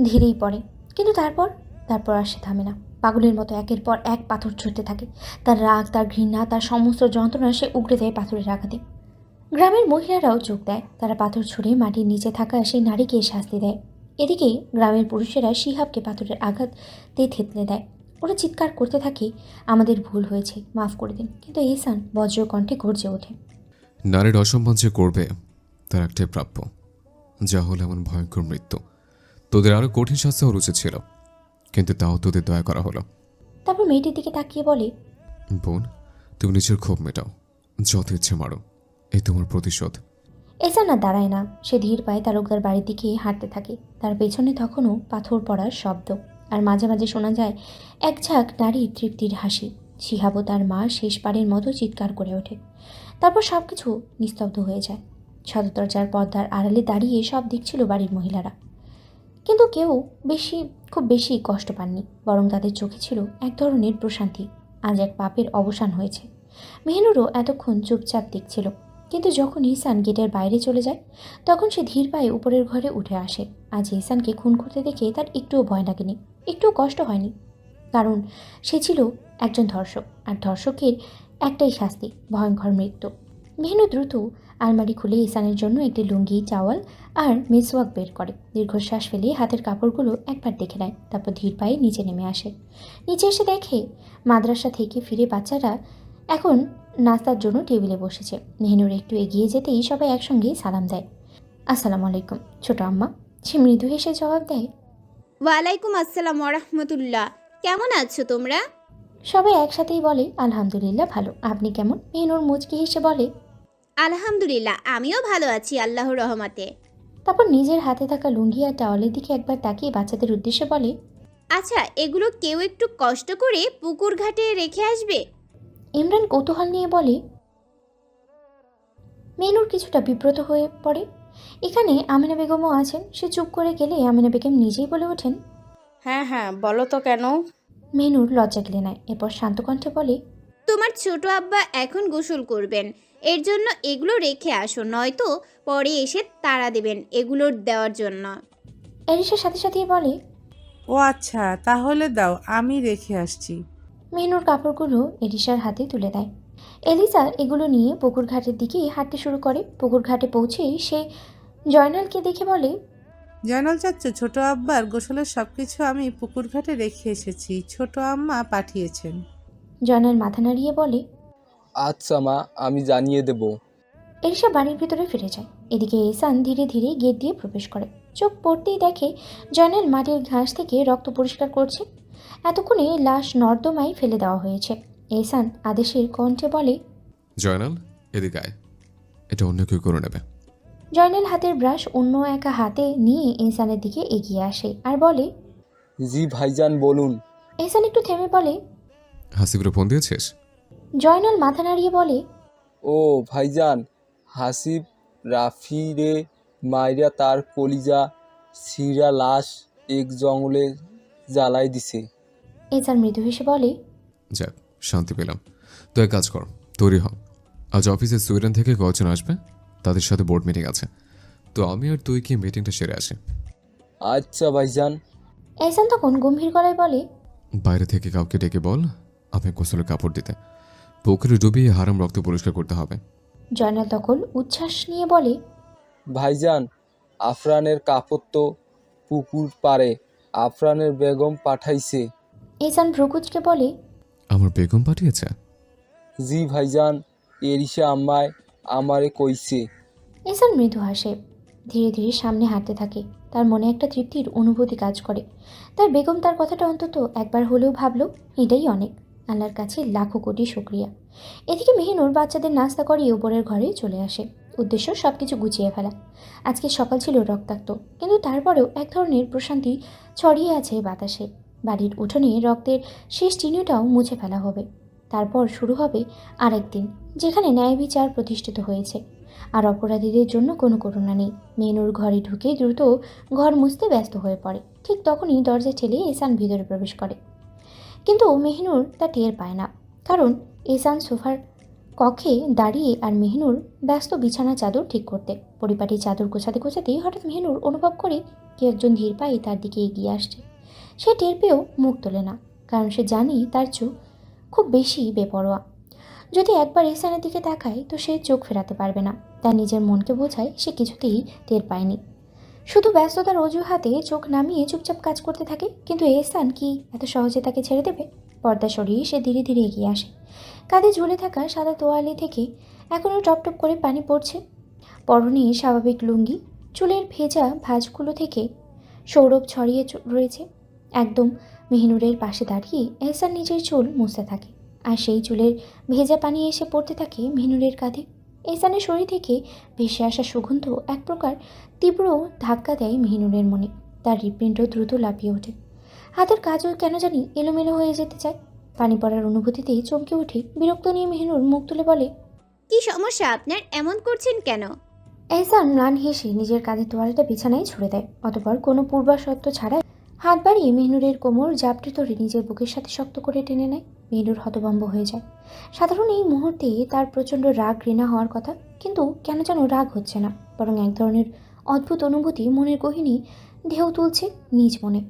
ধীরেই পড়ে, কিন্তু তারপর আর সে থামে না। পাগলের মতো একের পর এক পাথর ছুঁড়তে থাকে। তার রাগ, তার ঘৃণা, তার সমস্ত যন্ত্রণা সে উগড়ে দেয় পাথরের আঘাতে। গ্রামের মহিলারাও যোগ দেয়। তারা পাথর ছুঁড়ে মাটির নিচে থাকা সেই নারীকে শাস্তি দেয়। এদিকে গ্রামের পুরুষেরা শিহাবকে পাথরের আঘাতে থেতলে দেয়। ওরা চিৎকার করতে থাকে, আমাদের ভুল হয়েছে, মাফ করে দিন। কিন্তু এহসান বজ্র কণ্ঠে গর্জে ওঠে, নারীর অসম্মান যে করবে তার একটাই প্রাপ্য, যা হলো এমন ভয়ঙ্কর মৃত্যু। তোদের আরো কঠিন শাস্তি হওয়ার উচিত ছিল, কিন্তু তাও তোদের দয়া করা হলো। তারপর মেয়েটির দিকে তাকিয়ে বলে, বোন, তুমি নিজের ক্ষোভ মেটাও, যত ইচ্ছে মারো, এই তোমার প্রতিশোধ। এহসান আর দাঁড়ায় না। সে ধীর পায়ে তালুকদার বাড়ির দিকে হাঁটতে থাকে। তার পেছনে তখনও পাথর পড়ার শব্দ, আর মাঝে মাঝে শোনা যায় এক ঝাঁক নারীর তৃপ্তির হাসি। শিহাব ও তার মা শেষবারের মতো চিৎকার করে ওঠে। তারপর সব কিছু নিস্তব্ধ হয়ে যায়। সদরদরজার পর্দার আড়ালে দাঁড়িয়ে সব দেখছিল বাড়ির মহিলারা, কিন্তু কেউ খুব বেশি কষ্ট পাননি, বরং তাদের চোখে ছিল এক ধরনের প্রশান্তি। আজ এক পাপের অবসান হয়েছে। মেহনুরও এতক্ষণ চুপচাপ দেখছিল, কিন্তু যখন ইহসান গেটের বাইরে চলে যায়, তখন সে ধীর পায়ে উপরের ঘরে উঠে আসে। আজ ইহসানকে খুন করতে দেখে তার একটুও ভয় লাগেনি, একটুও কষ্ট হয়নি, কারণ সে ছিল একজন ধর্ষক, আর ধর্ষকের একটাই শাস্তি, ভয়ঙ্কর মৃত্যু। মেহনু দ্রুত আলমারি খুলে ইহসানের জন্য একটি লুঙ্গি, চাওয়াল আর মেসওয়াক বের করে। দীর্ঘশ্বাস ফেলে হাতের কাপড়গুলো একবার দেখে নেয়, তারপর ধীর পায়ে নিচে নেমে আসে। নিচে এসে দেখে মাদ্রাসা থেকে ফিরে বাচ্চারা এখন নাস্তার জন্য টেবিলে বসেছে। মেহনুর একটু এগিয়ে যেতেই সবাই একসঙ্গে সালাম দেয়। আসসালামু আলাইকুম ছোট আম্মা। সে মৃদু হেসে জবাব দেয়, ওয়ালাইকুম আসসালাম ওরহমতুল্লাহ। কেমন আছো তোমরা? সবাই একসাথেই বলে, আলহামদুলিল্লাহ ভালো, আপনি কেমন? মেহনুর মুচকি হেসে বলে, আলহামদুলিল্লাহ, আমিও ভালো আছি আল্লাহর রহমতে। তারপর নিজের হাতে থাকা লুঙ্গি আর টাওয়ালের দিকে একবার তাকিয়ে বাচ্চাদের উদ্দেশ্যে বলে, আচ্ছা, এগুলো কেউ একটু কষ্ট করে পুকুর ঘাটে রেখে আসবে। ইমরান কৌতূহল নিয়ে বলে। মেনুর কিছুটা বিব্রত হয়ে পড়ে। এখানে আমিনা বেগমও আছেন। সে চুপ করে গেলে আমিনা বেগম নিজেই বলে ওঠেন। হ্যাঁ হ্যাঁ, বলো তো কেন? মেনুর লজ্জা গেলে নেয়, এরপর শান্ত কণ্ঠে বলে। তোমার ছোট আব্বা এখন গোসল করবেন, এর জন্য এগুলো রেখে আসো, নয়তো পরে এসে তাড়া দেবেন এগুলোর দেওয়ার জন্য। এরিসার সাথে সাথেই বলে। ও আচ্ছা, তাহলে দাও, আমি রেখে আসছি। মেনুর কাপড়গুলো এলিসার হাতে তুলে দেয়। এলিসা এগুলো নিয়ে পুকুর ঘাটের দিকে হাঁটতে শুরু করে। পুকুর ঘাটে পৌঁছেই সে জয়নালকে দেখে বলে। জয়নাল চাচ্চু, ছোট আব্বার গোসলের সবকিছু আমি পুকুর ঘাটে রেখে এসেছি, ছোট আম্মা পাঠিয়েছেন। জয়নাল মাথা নাড়িয়ে বলে। আচ্ছা মা, আমি জানিয়ে দেব। এলিসা বাড়ির ভিতরে ফিরে যায়। এদিকে এহসান ধীরে ধীরে গেট দিয়ে প্রবেশ করে। চোখ পড়তেই দেখে জয়নাল মাটির ঘাস থেকে রক্ত পরিষ্কার করছে। এতক্ষণে লাশ নর্দমায় ফেলে দেওয়া হয়েছে। এহসান আদেশের কণ্ঠে বলে। জয়নাল, এদিকে আয়। এটা অন্য কেউ করে নেবে। জয়নাল হাতের ব্রাশ অন্য একা হাতে নিয়ে এহসানের দিকে এগিয়ে আসে আর বলে। জি ভাইজান, বলুন। এহসান একটু থেমে বলে। হাসিবুরে ফোন দিয়েছিস? জয়নাল মাথা নাড়িয়ে বলে। ও ভাইজান, হাসিব রাফি রে মাইরা তার কলিজা ছিঁড়া লাশ এক জঙ্গলে জ্বালাই দিছে। এহসান মৃদু হেসে বলে। যাক, শান্তি পেলাম। তো এক কাজ কর, তৈরি হ। আজ অফিসে সুইডেন থেকে কয়েকজন আসবে, তাদের সাথে বোর্ড মিটিং আছে। তো আমি আর তুই কি মিটিংটা সেরে আসি। আচ্ছা ভাইজান। এহসান তখন গম্ভীর গলায় বলে। বাইরে থেকে কাউকে ডেকে বল আমি গোসলের কাপড় দিতে। পুকুরে ডুবিয়ে হারাম রক্ত পরিষ্কার করতে হবে। জয়নাল তখন উচ্ছ্বাস নিয়ে বলে। ভাইজান, আফরানের কাপড় তো পুকুর পারে, আফরানের বেগম পাঠাইছে। এহসান ভ্রুকুচকে বলে। আমার বেগম পাঠিয়েছে? জি ভাইজান, এরিসা আম্মায় আমারে কইছে। এহসান মৃদু হাসে। ধীরে ধীরে সামনে হাঁটতে থাকে। তার মনে একটা তৃপ্তির অনুভূতি কাজ করে। তার বেগম তার কথাটা অন্তত একবার হলেও ভাবলো, এটাই অনেক। আল্লাহর কাছে লাখো কোটি শুকরিয়া। এদিকে মেহিনুর বাচ্চাদের নাস্তা করিয়ে উপরের ঘরে চলে আসে। উদ্দেশ্য সব কিছু গুছিয়ে ফেলা। আজকে সকাল ছিল রক্তাক্ত, কিন্তু তারপরেও এক ধরনের প্রশান্তি ছড়িয়ে আছে বাতাসে। বাড়ির উঠোনে রক্তের শেষ চিহ্নটাও মুছে ফেলা হবে। তারপর শুরু হবে আরেক দিন, যেখানে ন্যায় বিচার প্রতিষ্ঠিত হয়েছে। আর অপরাধীদের জন্য কোনো করুণা নেই। মেনুর ঘরে ঢুকে দ্রুত ঘর মুছতে ব্যস্ত হয়ে পড়ে। ঠিক তখনই দরজা ঠেলে এহসান ভিতরে প্রবেশ করে। কিন্তু মেহনুর তা টের পায় না, কারণ এহসান সোফার কক্ষে দাঁড়িয়ে আর মেহনুর ব্যস্ত বিছানা চাদর ঠিক করতে। পরিপাটি চাদর গোছাতে গোছাতেই হঠাৎ মেহনুর অনুভব করে কেউ একজন ধীর পায়ে তার দিকে এগিয়ে আসছে। সে টের পেয়েও মুখ তোলে না, কারণ সে জানে তার চোখ খুব বেশি বেপরোয়া। যদি একবার এহসানের দিকে তাকায় তো সে চোখ ফেরাতে পারবে না। তার নিজের মনকে বোঝায় সে কিছুতেই টের পায়নি। শুধু ব্যস্ততার অজুহাতে চোখ নামিয়ে চুপচাপ কাজ করতে থাকে। কিন্তু এহসান কি এত সহজে তাকে ছেড়ে দেবে? পর্দা সরিয়ে সে ধীরে ধীরে এগিয়ে আসে। কাঁধে ঝুলে থাকা সাদা তোয়ালে থেকে এখনও টপটপ করে পানি পড়ছে। পরনে স্বাভাবিক লুঙ্গি, চুলের ভেজা ভাঁজগুলো থেকে সৌরভ ছড়িয়ে রয়েছে। একদম মেহনুরের পাশে দাঁড়িয়ে এহসান নিজের চুল মুছতে থাকে, আর সেই চুলের ভেজা পানি এসে পড়তে থাকে মেহনুরের কাঁধে। এহসানের শরীর থেকে ভেসে আসা সুগন্ধ এক প্রকার তীব্র ধাক্কা দেয় মেহনুরের মনে। তার হৃৎপিণ্ড দ্রুত লাফিয়ে ওঠে। হাতের কাজও কেন জানি এলোমেলো হয়ে যেতে চায়। পানি পড়ার অনুভূতিতেই চমকে উঠে বিরক্ত নিয়ে মেহনুর মুখ তুলে বলে। কি সমস্যা আপনার, এমন করছেন কেন? এহসান ম্লান হেসে নিজের কাঁধের তোয়ালেটা বিছানায় ছুড়ে দেয়। অতঃপর কোনো পূর্বাশর্ত ছাড়াই হাত বাড়িয়ে মেহনুরের কোমর জাপটে ধরে নিজের বুকের সাথে শক্ত করে টেনে নেয়। মেহনুর হতভম্ব হয়ে যায়। সাধারণ এই মুহূর্তে তার প্রচণ্ড রাগ ঘৃণা হওয়ার কথা, কিন্তু কেন যেন রাগ হচ্ছে না, বরং এক ধরনের অদ্ভুত অনুভূতি মনের গহীনে ঢেউ তুলছে নিজ মনে।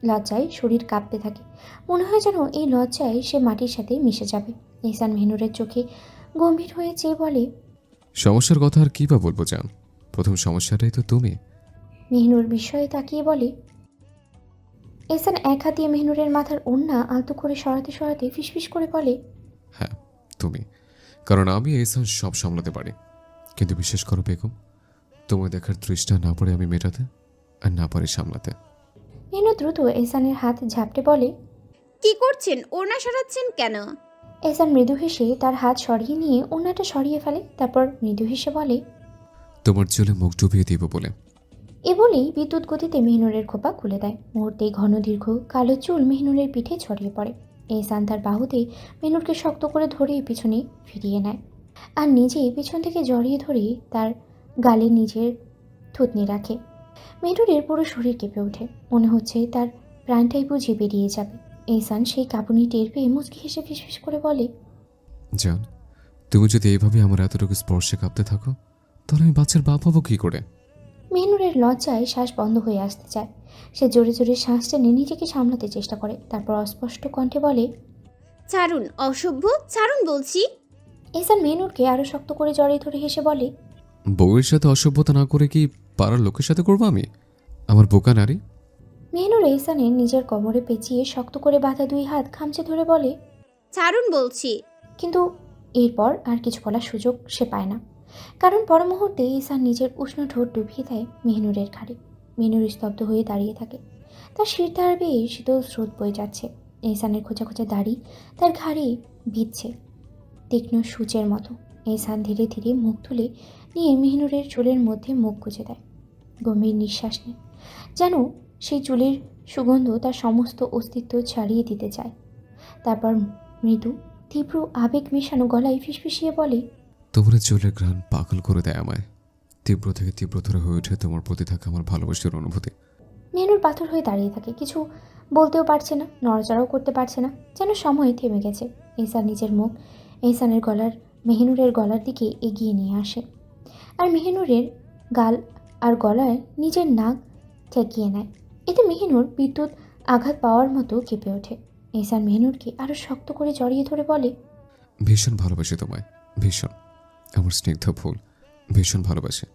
লজ্জায় শরীর কাঁপতে থাকে। মনে হয় যেন এই লজ্জায় সে মাটির সাথে মিশে যাবে। এহসান মেহনুরের চোখে গম্ভীর হয়ে চেয়ে বলে। সমস্যার কথা আর কী বা বলবো জান, প্রথম সমস্যাটাই তো তুমি। মেহনুর বিস্ময়ে তাকিয়ে বলে। এহসান এক হাত দিয়ে মেহনুরের মাথার ওড়না আলতো করে সরাতে সরাতে ফিসফিস করে বলে। হ্যাঁ, তুমি। কারণ আমি এহসান সব সামলাতে পারি। কিন্তু বিশেষ করো বেগম, তোমার দেখার তৃষ্ণা না পারে আমি মেটাতে, আর না পারি সামলাতে। মেহনুর দ্রুত এহসানের হাত ঝাপটে বলে। কি করছেন, ওড়না সরাচ্ছেন কেন? এহসান মৃদু হেসে তার হাত সরিয়ে নিয়ে ওড়নাটা সরিয়ে ফেলে। তারপর মৃদু হেসে বলে। তোমার চুলে মুখ ডুবিয়ে দিব বলে। এ বলেই বিদ্যুৎ গতিতে মেহনুরের খোপা খুলে দেয়। মুহূর্তেই ঘন দীর্ঘ কালো চুল মেহনুরের পিঠে ছড়িয়ে পড়ে। এহসান তার বাহুতে মেহনুরকে শক্ত করে ধরে পিছনে ফিরিয়ে নেয় আর নিজেই পিছন থেকে জড়িয়ে ধরে তার গালে নিজের থুতনি রাখে। মেহনুরের পুরো শরীর কেঁপে ওঠে, মনে হচ্ছে তার প্রাণটাই বুঝি বেরিয়ে যাবে। এহসান সেই কাঁপুনি টের পেয়ে মুচকি হেসে ফিসফিস করে বলে, জান, তুমি যদি এইভাবে আমার এতটুকু স্পর্শে কাঁপতে থাকো তাহলে আমি বাচ্চার বাপ হবো কী করে? মেহনুরের লজ্জায় শ্বাস বন্ধ হয়ে আসতে চায়। সে জোরে জোরে শ্বাস টেনে নিজেকে সামলাতে চেষ্টা করে, তারপর অস্পষ্ট কণ্ঠে বলে, ছাড়ুন অসভ্য, ছাড়ুন বলছি। এহসান মেহনুরকে আরও শক্ত করে জড়িয়ে ধরে হেসে বলে, বউয়ের সাথে অসভ্যতা না করে কি পাড়ার লোকের সাথে করবো আমি? আমার বোকা নারী। মেহনুর এহসানের নিজের কোমরে পেঁচিয়ে শক্ত করে বাঁধা দুই হাত খামচে ধরে বলে, ছাড়ুন বলছি। কিন্তু এরপর আর কিছু বলার সুযোগ সে পায় না, কারণ পর মুহূর্তে এহসান নিজের উষ্ণ ঠোঁট ডুবিয়ে দেয় মেহনুরের ঘাড়ে। মেহনুর স্তব্ধ হয়ে দাঁড়িয়ে থাকে, তার শিরদাঁড় বেয়ে শীতল স্রোত বয়ে যাচ্ছে। এহসানের খোঁচা খোঁচা দাড়ি তার ঘাড়ে ভিজছে তীক্ষ্ণ সূচের মতো। এহসান ধীরে ধীরে মুখ তুলে নিয়ে মেহনুরের চুলের মধ্যে মুখ গুজে দেয়। গম্ভীর নিঃশ্বাস নেয়, যেন সেই চুলের সুগন্ধ তার সমস্ত অস্তিত্ব ছাড়িয়ে দিতে চায়। তারপর মৃদু তীব্র আবেগ মেশানো গলায় ফিসফিসিয়ে বলে, তোমার চুলের ঘ্রাণ পাগল করে দেয় আমায়। তীব্র থেকে তীব্রতর হয়ে ওঠে তোমার প্রতি থাকা আমার ভালোবাসার অনুভূতি। মেহনুর পাথর হয়ে দাঁড়িয়ে থাকে, কিছু বলতেও পারছে না, নড়াচড়াও করতে পারছে না, যেন সময় থেমে গেছে। এহসান নিজের মুখ মেহনুরের গলার দিকে এগিয়ে নিয়ে আসে আর মেহনুরের গাল আর গলায় নিজের নাক ঠেকিয়ে নেয়। এতে মেহনুর বিদ্যুৎ আঘাত পাওয়ার মতো কেঁপে ওঠে। এহসান মেহনুরকে আরও শক্ত করে জড়িয়ে ধরে বলে, ভীষণ ভালোবাসি তোমায়, ভীষণ। আমার স্নিগ্ধ ফুল, ভীষণ ভালোবাসি।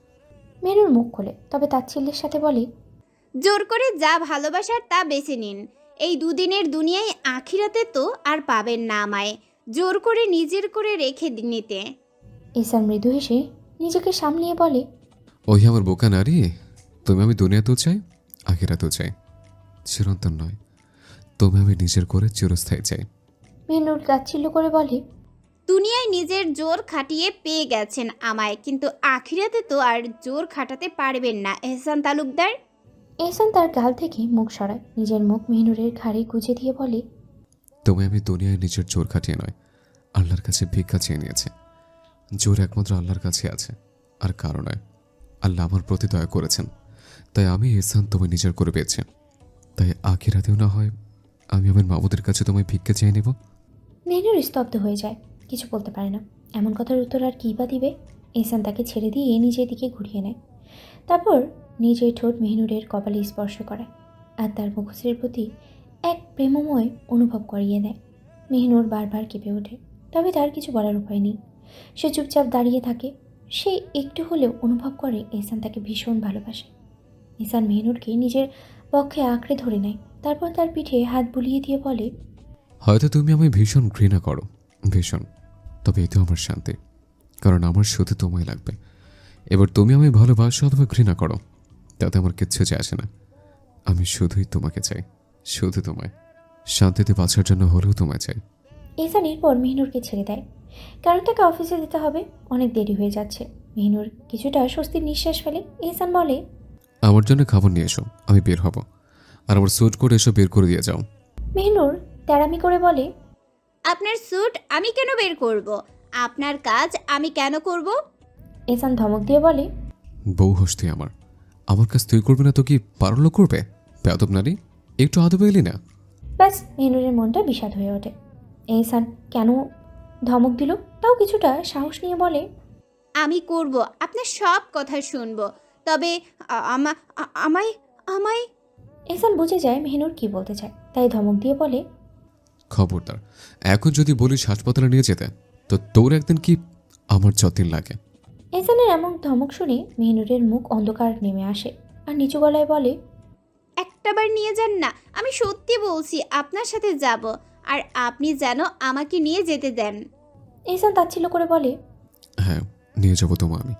মেহনুর মুখ খোলে, তবে তাচ্ছিল্যের সাথে বলে, জোর করে যা ভালোবাসার তা বেছে নিন। এই দুদিনের দুনিয়ায় আখিরাতে তো আর পাবেন না আমায় জোর করে নিজের করে রেখে নিতে। এহসান মৃদু হেসে নিজেকে সামলিয়ে বলে, ওই আমার বোকা নারী, তুমি আমি দুনিয়াতেও চাই, আখিরাতেও চাই, চিরন্তন নয়। তুমি আমি নিজের করে চিরস্থায়ী চাই। মেহনুর তাচ্ছিল্য করে বলে, দুনিয়ায় নিজের জোর খাটিয়ে পেয়ে গেছেন আমায়, কিন্তু আখিরাতে তো আর জোর খাটাতে পারবেন না এহসান তালুকদার। এহসান তার গাল থেকে মুখ সরায়, নিজের মুখ মেহনুরের ঘাড়ে গুজে দিয়ে বলে, তুমি আমি দুনিয়ায় নিজের জোর খাটিয়ে নয়, আল্লাহর কাছে ভিক্ষা চেয়ে নিয়েছে। জোর একমাত্র আল্লাহর কাছে আছে, আর কারো নয়। আল্লাহ আমার প্রতি দয়া করেছেন, তাই আমি এহসান তোমায় নিজের করে পেয়েছি। তাই আখিরাতেও না হয় আমি আমার মাবুদের কাছে তোমায় ভিক্ষা চেয়ে নেব। মেহনুর স্তব্ধ হয়ে যায়, কিছু বলতে পারে না। এমন কথার উত্তর আর কী বা দিবে। এহসান তাকে ছেড়ে দিয়ে নিজের দিকে ঘুরিয়ে নেয়, তারপর নিজের ঠোঁট মেহনুরের কপালে স্পর্শ করায় আর তার মুখশ্রীর প্রতি এক প্রেমময় অনুভব করিয়ে দেয়। মেহনুর বারবার কেঁপে ওঠে, তবে তার কিছু বলার উপায় নেই। সে চুপচাপ দাঁড়িয়ে থাকে। সে একটু হলেও অনুভব করে এহসান তাকে ভীষণ ভালোবাসে। এহসান মেহনুরকে নিজের পক্ষে আঁকড়ে ধরে নেয়, তারপর তার পিঠে হাত বুলিয়ে দিয়ে বলে, হয়তো তুমি আমায় ভীষণ ঘৃণা করো, ভীষণ, তবে এতেও আমার শান্তি, কারণ আমার শুধু তোমায় লাগবে। এবার তুমি আমায় ভালোবাসো অথবা ঘৃণা করো, তাতে আমার কিচ্ছু যায় আসে না। আমি শুধুই তোমাকে চাই, শুধু তোমায়। শান্তিতে বাঁচার জন্য হলেও তোমায় চাই। এহসান এরপর মেহনুরকে ছেড়ে দেয়, কারণ তাকে অফিসে যেতে হবে, অনেক দেরি হয়ে যাচ্ছে। মেহনুর কিছুটা স্বস্তির নিঃশ্বাস ফেলে। এহসান বলে, আমার জন্য খাবার নিয়ে এসো, আমি বের হব। আর আমার স্যুট করে এসো বের করে দিয়ে যাও। মেহনুর তেড়ামি করে বলে, আপনার স্যুট আমি কেন বের করব? আপনার কাজ আমি কেন করব? এহসান ধমক দিয়ে বলে, বউ হস তুই আমার কাজ তুই করবে না তো কি পারলো লোক করবে? বেয়াদব নারী, একটু আদবে এলি না? ব্যাস মেহনুরের মনটা বিষাদ হয়ে ওঠে। এহসান কেন ধমক দিল তাও কিছুটা সাহস নিয়ে বলে, আমি করব, আপনার সব কথা শুনব, তবে আমায় আমায় এহসান বুঝে যায় মেহনুর কি বলতে চায়, তাই ধমক দিয়ে বলে, খবরদার, এখন যদি বলিস হাসপাতালে নিয়ে যেতে তো তোর একদিন কি আমার যতদিন লাগে। এহসানের এমন ধমক শুনে মেহনুরের মুখ অন্ধকার নেমে আসে আর নিচু গলায় বলে, একটাবার নিয়ে যান না, আমি সত্যি বলছি আপনার সাথে যাব, আর আপনি যেন আমাকে নিয়ে যেতে দেন। এহসান তাচ্ছিল্য করে বলে, হ্যাঁ, নিয়ে যাবো তোমায় আমি।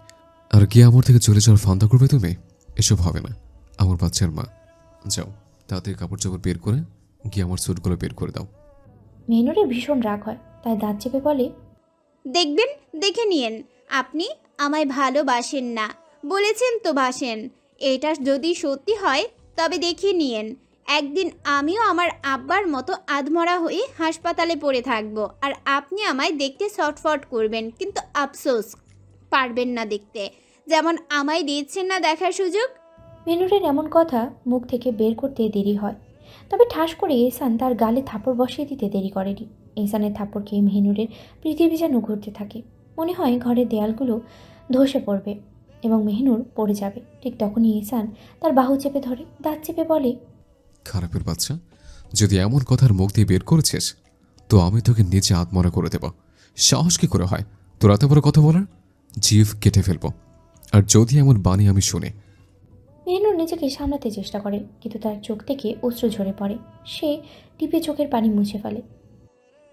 আর গিয়ে আমার থেকে চলে যাওয়ার ফান্দা করবে তুমি? এসব হবে না, আমার বাচ্চার মা। যাও, তাড়াতাড়ি কাপড় চাপড় বের করে গিয়ে আমার স্যুটগুলো বের করে দাও। মেহনুরের ভীষণ রাগ হয়, তাই দাঁত চেপে বলে, দেখবেন, দেখে নিয়েন, আপনি আমায় ভালোবাসেন না, বলেছেন তো বাসেন। এটা যদি সত্যি হয় তবে দেখিয়ে নিয়েন, একদিন আমিও আমার আব্বার মতো আধমরা হয়ে হাসপাতালে পড়ে থাকবো, আর আপনি আমায় দেখতে ছটফট করবেন, কিন্তু আফসোস পারবেন না দেখতে, যেমন আমায় দিচ্ছেন না দেখার সুযোগ। মেহনুরের এমন কথা মুখ থেকে বের করতে দেরি হয়, তবে ঠাস করে এহসান তার গালে থাপড় বসিয়ে দিতে দেরি করেনি। এহসানের থাপড় খেয়ে মেহনুরের পৃথিবী যেন ঘুরতে থাকে। মনে হয় ঘরের দেয়ালগুলো ধসে পড়বে এবং মেহনুর পড়ে যাবে। ঠিক তখনই এহসান তার বাহু চেপে ধরে, দাঁত চেপে বলে, খারাপের বাচ্চা, যদি এমন কথার মুখ দিয়ে বের করেছিস তো আমি তোকে নিচে আত্মরা করে দেব। সাহস কি করে হয় তোর এত বড় কথা বলার? জিভ কেটে ফেলবো। আর যদি এমন বাণী আমি শুনি। মেহনুর নিজেকে সামলাতে চেষ্টা করে, কিন্তু তার চোখ থেকে অশ্রু ঝরে পড়ে। সে টিপে চোখের পানি মুছে ফেলে।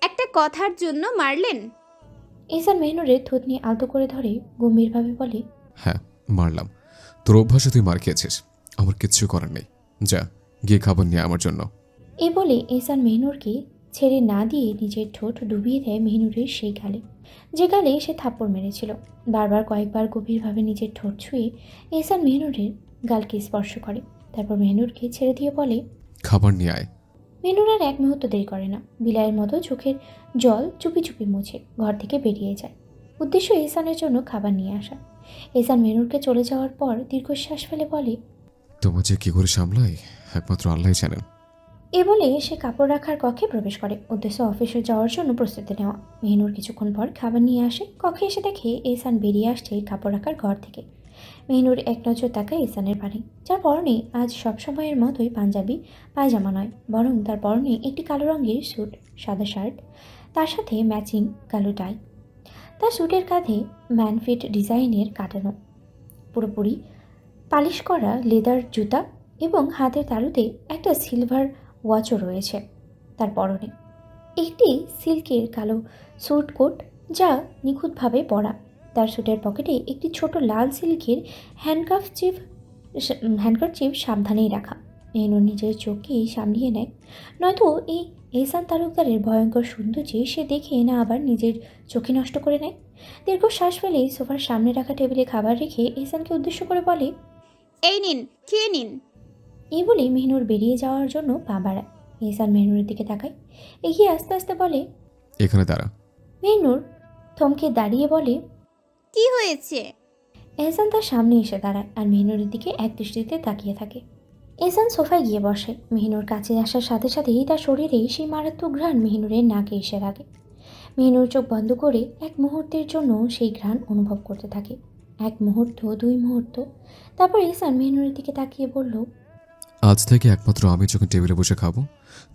একটা কথার জন্য মারলেন? এহসান মেহনুরের থুতনি আলতো করে ধরে গম্ভীরভাবে বলে, হ্যাঁ, মারলাম। তোর অভ্যাসে তুই মার খেয়েছিস, আমার কিচ্ছু করার নেই। যা, গিয়ে খাবার নিয়ে আমার জন্য। এ বলে এহসান মেহনুরকে ছেড়ে না দিয়ে নিজের ঠোঁট ডুবিয়ে দেয় মেহনুরের সেই গালে, যে গালে সে থাপ্পড় মেরেছিল। বারবার কয়েকবার গভীরভাবে নিজের ঠোঁট ছুঁয়ে এহসান মেহনুরের গালকে স্পর্শ করে, তারপর মেহনুরকে ছেড়ে দিয়ে বলে, খাবার নিয়ে আয়। মেহনুর আর এক মুহূর্ত দেরি করে না, বিলাইয়ের মতো চোখের জল চুপি চুপি মুছে ঘর থেকে বেরিয়ে যায়। উদ্দেশ্য এহসানের জন্য খাবার নিয়ে আসা। এহসান মেহনুরকে চলে যাওয়ার পর দীর্ঘশ্বাস ফেলে বলে, তোমার যে কি করে সামলাই একমাত্র আল্লাহই জানেন। এ বলে সে কাপড় রাখার কক্ষে প্রবেশ করে, উদ্দেশ্য অফিসে যাওয়ার জন্য প্রস্তুতি নেওয়া। মেহনুর কিছুক্ষণ পর খাবার নিয়ে আসে। কক্ষে এসে দেখে এহসান বেরিয়ে আসছে কাপড় রাখার ঘর থেকে। মেহনুর এক নজর তাকায় এহসানের পানে, যার পরনে আজ সবসময়ের মতোই পাঞ্জাবি পায়জামা নয়, বরং তার পরনে একটি কালো রঙের স্যুট, সাদা শার্ট, তার সাথে ম্যাচিং কালো টাই। তার স্যুটের কাঁধে ম্যানফিট ডিজাইনের কাটানো পুরোপুরি পালিশ করা লেদার জুতা এবং হাতের তালুতে একটা সিলভার ওয়াচও রয়েছে। তার পরনে একটি সিল্কের কালো স্যুট কোট, যা নিখুঁতভাবে পরা। তার স্যুটের পকেটে একটি ছোট লাল সিল্কের হ্যান্ডকারচিফ সাবধানেই রাখা। মেহনুর নিজের চোখকেই সামলিয়ে নেয়, নয়তো এই এহসান তালুকদারের ভয়ঙ্কর সৌন্দর্যে সে দেখে না আবার নিজের চোখে নষ্ট করে নেয়। দীর্ঘ শ্বাস ফেলে সোফার সামনে রাখা টেবিলে খাবার রেখে এহসানকে উদ্দেশ্য করে বলে, এই নিন, খেয়ে নিন। এই বলে মেহনুর বেরিয়ে যাওয়ার জন্য পা বাড়ায়। এহসান মেহনুরের দিকে তাকায়, এগিয়ে আস্তে আস্তে বলে। এখানে দাঁড়া। মেহনুর থমকে দাঁড়িয়ে বলে, কি হয়েছে? এহসান তার সামনে এসে দাঁড়ায় আর মেহনুরের দিকে এক দৃষ্টিতে তাকিয়ে থাকে। এহসান সোফায় গিয়ে বসে। মেহনুর কাছে আসার সাথে সাথেই তার শরীরে সেই মারাত্মক ঘ্রাণ মেহনুরের নাকে এসে লাগে। মেহনুর চোখ বন্ধ করে এক মুহূর্তের জন্য সেই ঘ্রাণ অনুভব করতে থাকে। এক মুহূর্ত, দুই মুহূর্ত, তারপর এহসান মেহনুরের দিকে তাকিয়ে বলল, আজ থেকে একমাত্র আমি যখন টেবিলে বসে খাবো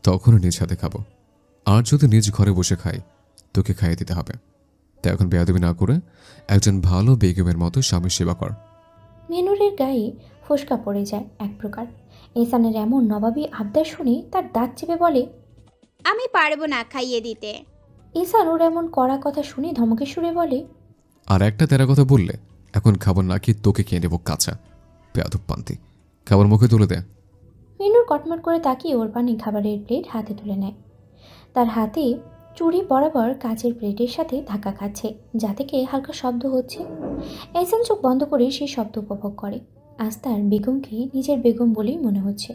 তখনও নিজ হাতে খাবো। আর যদি নিজ ঘরে বসে খাই তোকে খাইয়ে দিতে হবে। তাই এখন বেয়াদবি না করে একজন ভালো বেগমের মতো স্বামীর সেবা কর। মেহনুরের গায়ে ফোসকা পড়ে যায় এক প্রকার। এহসানের এমন নবাবী আবদার শুনে তার দাঁত চেপে বলে, আমি পারবো না খাইয়ে দিতে। এহসান ওর এমন কড়া কথা শুনে ধমকে সুরে বলে, আর একটা তেরা কথা বললে এখন খাবার না খেয়ে তোকে খেয়ে নেবো কাঁচা। বেয়াদব পান্তি, খাবার মুখে তুলে দে। মেহনুর কটমট করে তাকিয়ে ওর পানে খাবারের প্লেট হাতে তুলে নেয়। তার হাতে চুড়ি বরাবর কাচের প্লেটের সাথে ধাক্কা খাচ্ছে, যা থেকে হালকা শব্দ হচ্ছে। এহসান চোখ বন্ধ করে সেই শব্দ উপভোগ করে। আজ তার বেগমকে নিজের বেগম বলেই মনে হচ্ছে।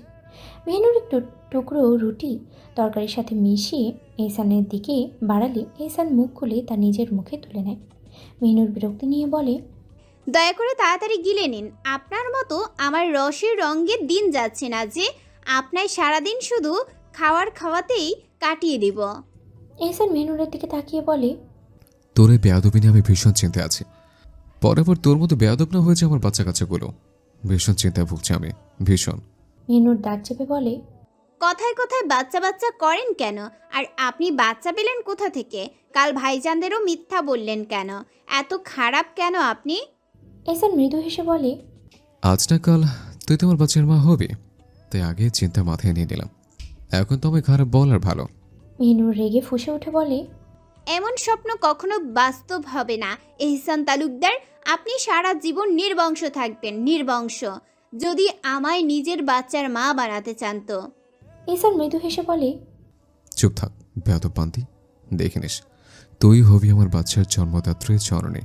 মেহনুর একটু টুকরো রুটি তরকারির সাথে মিশিয়ে এহসানের দিকে বাড়ালে এহসান মুখ খুলে তা নিজের মুখে তুলে নেয়। মেহনুর বিরক্তি নিয়ে বলে, দয়া করে তাড়াতাড়ি গিলে নিন। আপনার মতো আমার রসের রঙের দিন যাচ্ছে না যে আপনার সারাদিন শুধু খাওয়াতেই কাটিয়ে দিব। এহসান মেহনুরের দিকে তাকিয়ে বলে, তোর এই বেয়াদবি নিয়ে আমি ভীষণ চিন্তায় আছি। পরের পর তোর মতো বেয়াদব না হয়েছে আমার বাচ্চা কাচ্চাগুলো। ভীষণ চিন্তায় ভুগছি আমি, ভীষণ। মেহনুর দাঁত চেপে বলে, কথায় কথায় বাচ্চা বাচ্চা করেন কেন? আর আপনি বাচ্চা পেলেন কোথা থেকে? কাল ভাইজানদেরও মিথ্যা বললেন কেন? এত খারাপ কেন আপনি? এহসান মৃদু হেসে বলে, আজ না কাল তুই তোমার বাচ্চার মা হবি, তাই আগে চিন্তা মাথায় নিয়ে নিলাম। এখন তো আমায় খারাপ বল আর ভালো। মেহনুর রেগে ফুঁসে উঠে বলে, এমন স্বপ্ন কখনো বাস্তব হবে না এহসান তালুকদার। আপনি সারা জীবন নির্বংশ থাকবেন, নির্বংশ। যদি আমায় নিজের বাচ্চার মা বানাতে চান তো। এহসান মৃদু হেসে বলে, চুপ থাক বেয়াদব পান্তি, দেখে নিস তুই হবি আমার বাচ্চার জন্মদাত্রী জননী।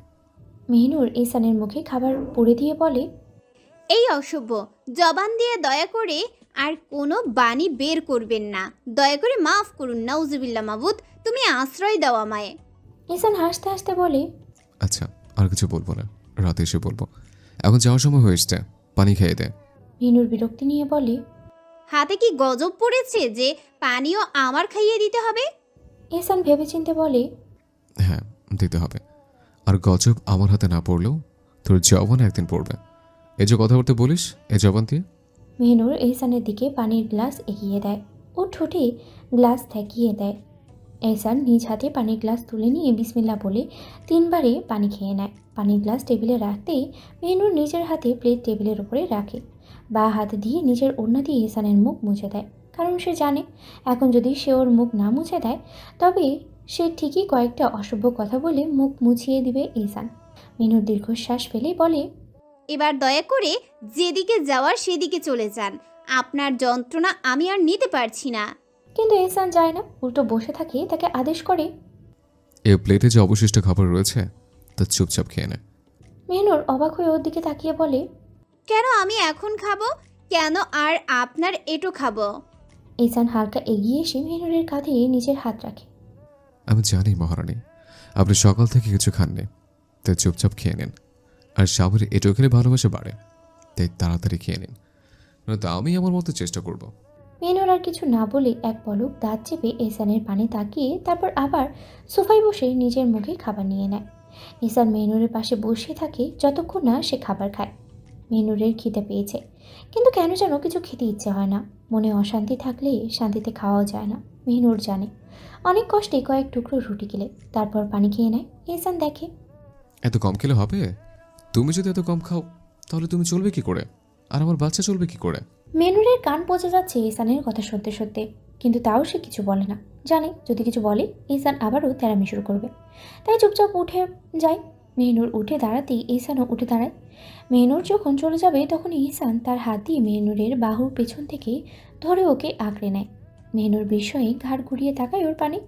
মেহনুর এহসানের মুখে খাবার পুড়ে দিয়ে বলে, এই অসভ্য, জবান দিয়ে দয়া করে আর কোনো বাণী বের করবেন না। দয়া করে মাফ করুন। নাউজুবিল্লাহ মাবুদ, তুমি আশ্রয় দাও আমায়। ঈশান হাসতে হাসতে বলে, আচ্ছা, আর কিছু বলবো না, রাতে এসে বলবো। এখন যাওয়ার সময় হয়ে এসছে, পানি খেয়ে দে। মেহনুর বিরক্তি নিয়ে বলে। হাতে কি গজব পড়েছে যে পানিও আমার খাইয়ে দিতে হবে? ঈশান ভেবেচিন্তে বলে, হ্যাঁ, দিতে হবে। আর গজব আমার হাতে না পড়লেও তোর জবান একদিন পড়বে। এই যে কথা বলতে বলিস, এই জবান দিয়ে। মেহনুর এহসানের দিকে পানির গ্লাস এগিয়ে দেয়। ও ঠোঁটে গ্লাস ঠেকিয়ে দেয়। এহসান নিজ হাতে পানির গ্লাস তুলে নিয়ে বিসমিল্লাহ বলে 3বারে পানি খেয়ে নেয়। পানির গ্লাস টেবিলে রাখতেই মেহনুর নিজের হাতে প্লেট টেবিলের উপরে রাখে। বাঁ হাত দিয়ে নিজের ওড়না দিয়ে এহসানের মুখ মুছে দেয়, কারণ সে জানে এখন যদি সে ওর মুখ না মুছে দেয় তবে সে ঠিকই কয়েকটা অসভ্য কথা বলে মুখ মুছিয়ে দিবে এহসান। মেহনুর দীর্ঘশ্বাস ফেলে বলে, এবার দয়া করে যেদিকে যাওয়ার সেদিকে চলে যান। আপনার যন্ত্রণা আমি আর নিতে পারছি না। কিন্তু এহসান যায় না, উল্টো বসে থাকে। তাকে আদেশ করে। এই প্লেটে যে অবশিষ্ট খাবার রয়েছে তা চুপচাপ খেয়ে নে। মেহনুর অবাক হয়ে ওর দিকে তাকিয়ে বলে, কেন আমি এখন খাবো? কেন আর আপনার এটো খাবো? এহসান হালকা এগিয়ে এসে মেহনুরের কাঁধে নিজের হাত রাখে। আমি জানি মহারানী, আপনি সকাল থেকে কিছু খাননি, তাই চুপচাপ খেয়ে নিন। আর সাবরে এটাও খেলে ভালোবাসা বাড়ে, তাই তাড়াতাড়ি খেয়ে নিন, নয়তো আমি আমার মতো চেষ্টা করব। মেহনুর আর কিছু না বলে এক পলক দাঁত চেপে এহসানের পানে তাকিয়ে তারপর আবার সোফায় বসে নিজের মুখে খাবার নিয়ে নেয়। এহসান মেহনুরের পাশে বসে থাকে যতক্ষণ না সে খাবার খায়। মেহনুরের খিদে পেয়েছে, কিন্তু কেন যেন কিছু খেতে ইচ্ছে হয় না। মনে অশান্তি থাকলে শান্তিতে খাওয়াও যায় না। মেহনুর জানে অনেক কষ্টে কয়েক টুকরো রুটি খেলে তারপর পানি খেয়ে নেয়। এহসান দেখে এত কম খেলে হবে? তুমি যদি এত কম খাও তাহলে তুমি চলবে কি করে, আর আমার বাচ্চা চলবে কি করে? মেহনুরের কান পচে যাচ্ছে এহসানের কথা শুনতে শুনতে, কিন্তু তাও সে কিছু বলে না। জানে যদি কিছু বলে এহসান আবারও তেরামি শুরু করবে, তাই চুপচাপ উঠে যায়। মেহনুর উঠে দাঁড়াতেই এহসানও উঠে দাঁড়ায়। মেহনুর যখন চলে যাবে তখন এহসান তার হাত দিয়ে মেহনুরের বাহুর পেছন থেকে ধরে ওকে আঁকড়ে নেয়। মেহনুর বিস্ময়ে ঘাড় ঘুরিয়ে তাকায় ওর পানে।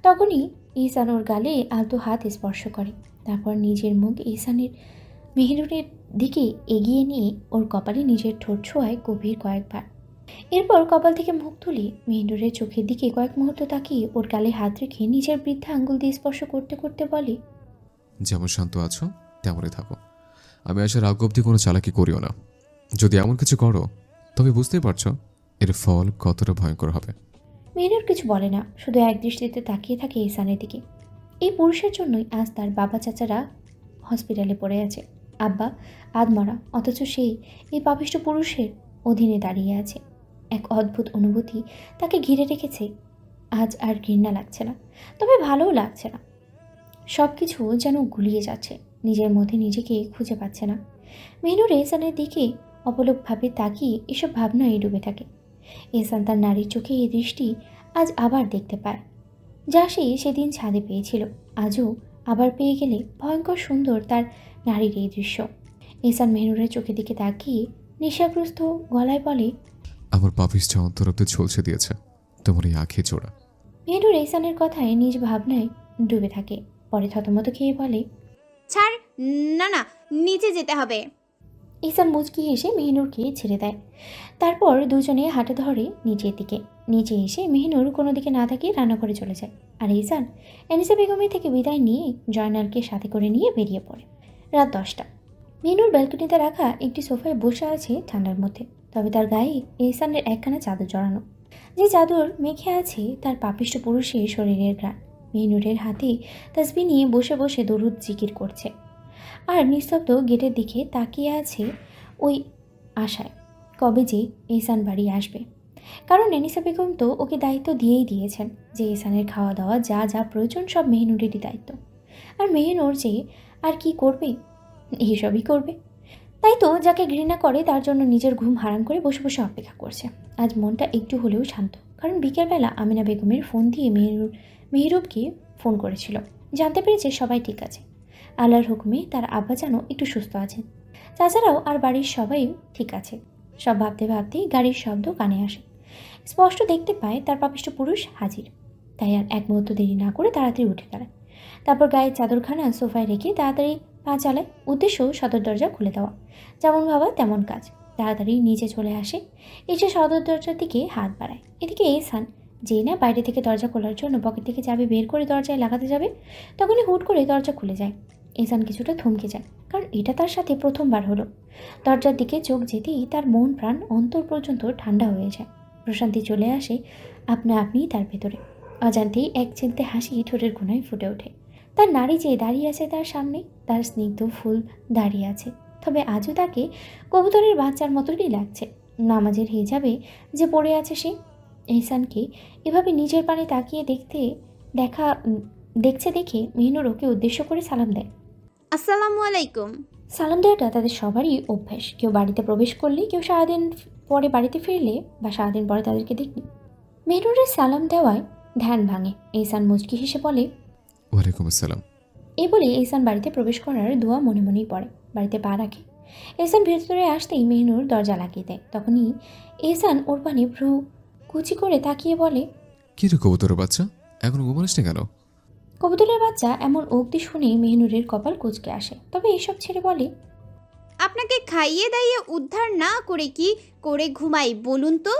তখনই এহসান ওর গালে আলতো হাত স্পর্শ করে, তারপর নিজের মুখ এহসানের মেহনুরের দিকে এগিয়ে নিয়ে ওর কপালে নিজের ঠোঁট ছোঁয়ায় গভীর কয়েকবার। এরপর কপাল থেকে মুখ তুলে মেহনুরের চোখের দিকে কয়েক মুহূর্ত তাকিয়ে ওর গালে হাত রেখে নিজের বৃদ্ধা আঙ্গুল দিয়ে স্পর্শ করতে করতে বলে, যেমন শান্ত আছো তেমনই থাকো। আমি আসার আগ অব্দি কোনো চালাকি করিও না। যদি এমন কিছু করো তবে বুঝতেই পারছো এর ফল কতটা ভয়ঙ্কর হবে। মেহনুর কিছু বলে না, শুধু এক দৃষ্টিতে তাকিয়ে থাকে এহসানের দিকে। এই পুরুষের জন্যই আজ তার বাবা চাচারা হসপিটালে পড়ে আছে। আব্বা আধমরা, অথচ সেই এই পাপিষ্ঠ পুরুষের অধীনে দাঁড়িয়ে আছে। এক অদ্ভুত অনুভূতি তাকে ঘিরে রেখেছে। আজ আর ঘৃণা লাগছে না, তবে ভালোও লাগছে না। সব কিছু যেন গুলিয়ে যাচ্ছে, নিজের মধ্যে নিজেকে খুঁজে পাচ্ছে না। মেহনুর এহসানের দিকে অপলকভাবে তাকিয়ে এসব ভাবনায় ডুবে থাকে। এহসান তার নারীর চোখে এই দৃষ্টি আজ আবার দেখতে পায়, যা সে সেদিন ছাদে পেয়েছিল। আজও আবার পেয়ে গেলে ভয়ঙ্কর সুন্দর তার নারীর এই দৃশ্য। এহসান মেহনুরের চোখের দিকে তাকিয়ে নেশাগ্রস্ত গলায় বলে, আমার পাপিষ্ঠ অন্তরব্দে ঝলসে দিয়েছে তোমার এই আঁখি জোড়া। মেহনুর এহসানের কথায় নিজ ভাবনায় ডুবে থাকে। পরে থতমত খেয়ে বলে, ছাড়, না না, নিচে যেতে হবে। এহসান মুচকি হেসে মেহনুরকে ছেড়ে দেয়। তারপর দুজনে হাঁটা ধরে নিচের দিকে। নিচে এসে মেহনুর কোনো দিকে না তাকিয়ে রান্নাঘরে চলে যায়, আর এহসান এনিসা বেগমের থেকে বিদায় নিয়ে জয়নালকে সাথে করে নিয়ে বেরিয়ে পড়ে। রাত 10টা। মেহনুর ব্যালকনিতে রাখা একটি সোফায় বসে আছে ঠান্ডার মধ্যে, তবে তার গায়ে এহসানের একখানা চাদর জড়ানো। যে চাদর মেখে আছে তার পাপিষ্ঠ পুরুষের শরীরের ঘ্রাণ। মেহনুরের হাতে তাসবিহ নিয়ে বসে বসে দরুদ জিকির করছে, আর নিস্তব্ধ গেটের দিকে তাকিয়ে আছে ওই আশায় কবে যে এহসান বাড়ি আসবে। কারণ এনিসা বেগম তো ওকে দায়িত্ব দিয়েই দিয়েছেন যে এহসানের খাওয়া দাওয়া যা যা প্রয়োজন সব মেহনুরেরই দায়িত্ব। আর মেহনুর যে আর কি করবে, এইসবই করবে। তাই তো যাকে ঘৃণা করে তার জন্য নিজের ঘুম হারাম করে বসে বসে অপেক্ষা করছে। আজ মনটা একটু হলেও শান্ত, কারণ বিকেলবেলা আমিনা বেগমের ফোন দিয়ে মেহরুবকে ফোন করেছিল। জানতে পেরেছে সবাই ঠিক আছে। আল্লাহর হুকুমে তার আব্বা যেন একটু সুস্থ আছেন, তাছাড়াও আর বাড়ির সবাই ঠিক আছে। সব ভাবতে ভাবতেই গাড়ির শব্দ কানে আসে। স্পষ্ট দেখতে পায় তার পাপিষ্ঠ পুরুষ হাজির। তাই আর এক মুহূর্ত দেরি না করে তাড়াতাড়ি উঠে দাঁড়ায়। তারপর গায়ের চাদরখানা সোফায় রেখে তাড়াতাড়ি পা চালায়, উদ্দেশ্য সদর দরজা খুলে দেওয়া। যেমন ভাবা তেমন কাজ। তাড়াতাড়ি নিচে চলে আসে, এসে সদর দরজার দিকে হাত বাড়ায়। এদিকে এহসান যেই না বাইরে থেকে দরজা খোলার জন্য পকেট থেকে চাবি বের করে দরজায় লাগাতে যাবে, তখনই হুট করে দরজা খুলে যায়। এহসান কিছুটা থমকে যায়, কারণ এটা তার সাথে প্রথমবার হলো। দরজার দিকে চোখ যেতেই তার মন প্রাণ অন্তর পর্যন্ত ঠান্ডা হয়ে যায়। প্রশান্তি চলে আসে আপনা আপনিই তার ভেতরে। অজান্তেই এক চিলতে হাসি ঠোঁটের কোণায় ফুটে ওঠে। তার নারী যে দাঁড়িয়ে আছে তার সামনে, তার স্নিগ্ধ ফুল দাঁড়িয়ে আছে, তবে আজও তাকে কবুতরের বাচ্চার মতনই লাগছে। নামাজের হিজাবে যে পড়ে আছে সে। এহসানকে এভাবে নিজের পানে তাকিয়ে দেখছে দেখে মেহনুর ওকে উদ্দেশ্য করে সালাম দেয়। আসসালামু আলাইকুম। সালাম দেওয়াটা তাদের সবারই অভ্যাস। কেউ বাড়িতে প্রবেশ করলে, কেউ সারাদিন পরে বাড়িতে ফিরলে, বা সারাদিন পরে তাদেরকে দেখলে মেহনুরের সালাম দেওয়ায় ধ্যান ভাঙে। এহসান মুচকি হেসে বলে, ওয়ালাইকুম আসসালাম। এই বলে এহসান বাড়িতে প্রবেশ করার দোয়া মনে মনেই পড়ে। বাড়িতে পা রাখে। এহসান ভেতরে আসতেই মেহনুর দরজা লাগিয়ে দেয়। তখনই এহসান ওর পানে ভ্রু কুচি করে তাকিয়ে বলে, কি রে কবুতরের বাচ্চা, এখনো ঘুমানিস না কেন? কবুতরের বাচ্চা এমন উক্তি শুনে মেহনুরের কপাল কুচকে আসে, তবে এসব ছেড়ে বলে, আপনাকে খাইয়ে দাইয়ে উদ্ধার না করে কি করে ঘুমাই বলুন তো?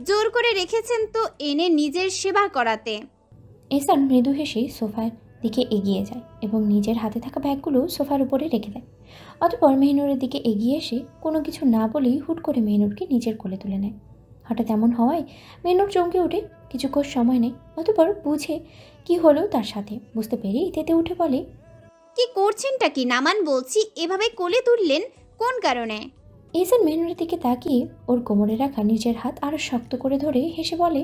জোর করে রেখেছেন তো এনে নিজের সেবা করাতে। এহসান মৃদু হেসে সোফার দিকে এগিয়ে যায় এবং নিজের হাতে থাকা ব্যাগগুলো সোফার উপরে রেখে দেয়। অতঃপর মেহনুরের দিকে এগিয়ে এসে কোনো কিছু না বলেই হুট করে মেহনুরকে নিজের কোলে তুলে নেয়। হঠাৎ এমন হওয়ায় মেহনুর চমকে ওঠে। কিছুক্ষণ সময় নেয়, অতঃপর বুঝে কি হলো তার সাথে। বুঝতে পেরেই তেতে উঠে বলে, কি করছেনটা কি নামান বলছি, এভাবে কোলে তুললেন কোন কারণে? এহসান মেহনুরের দিকে তাকিয়ে ওর কোমরে রাখা নিজের হাত আরও শক্ত করে ধরে হেসে বলে,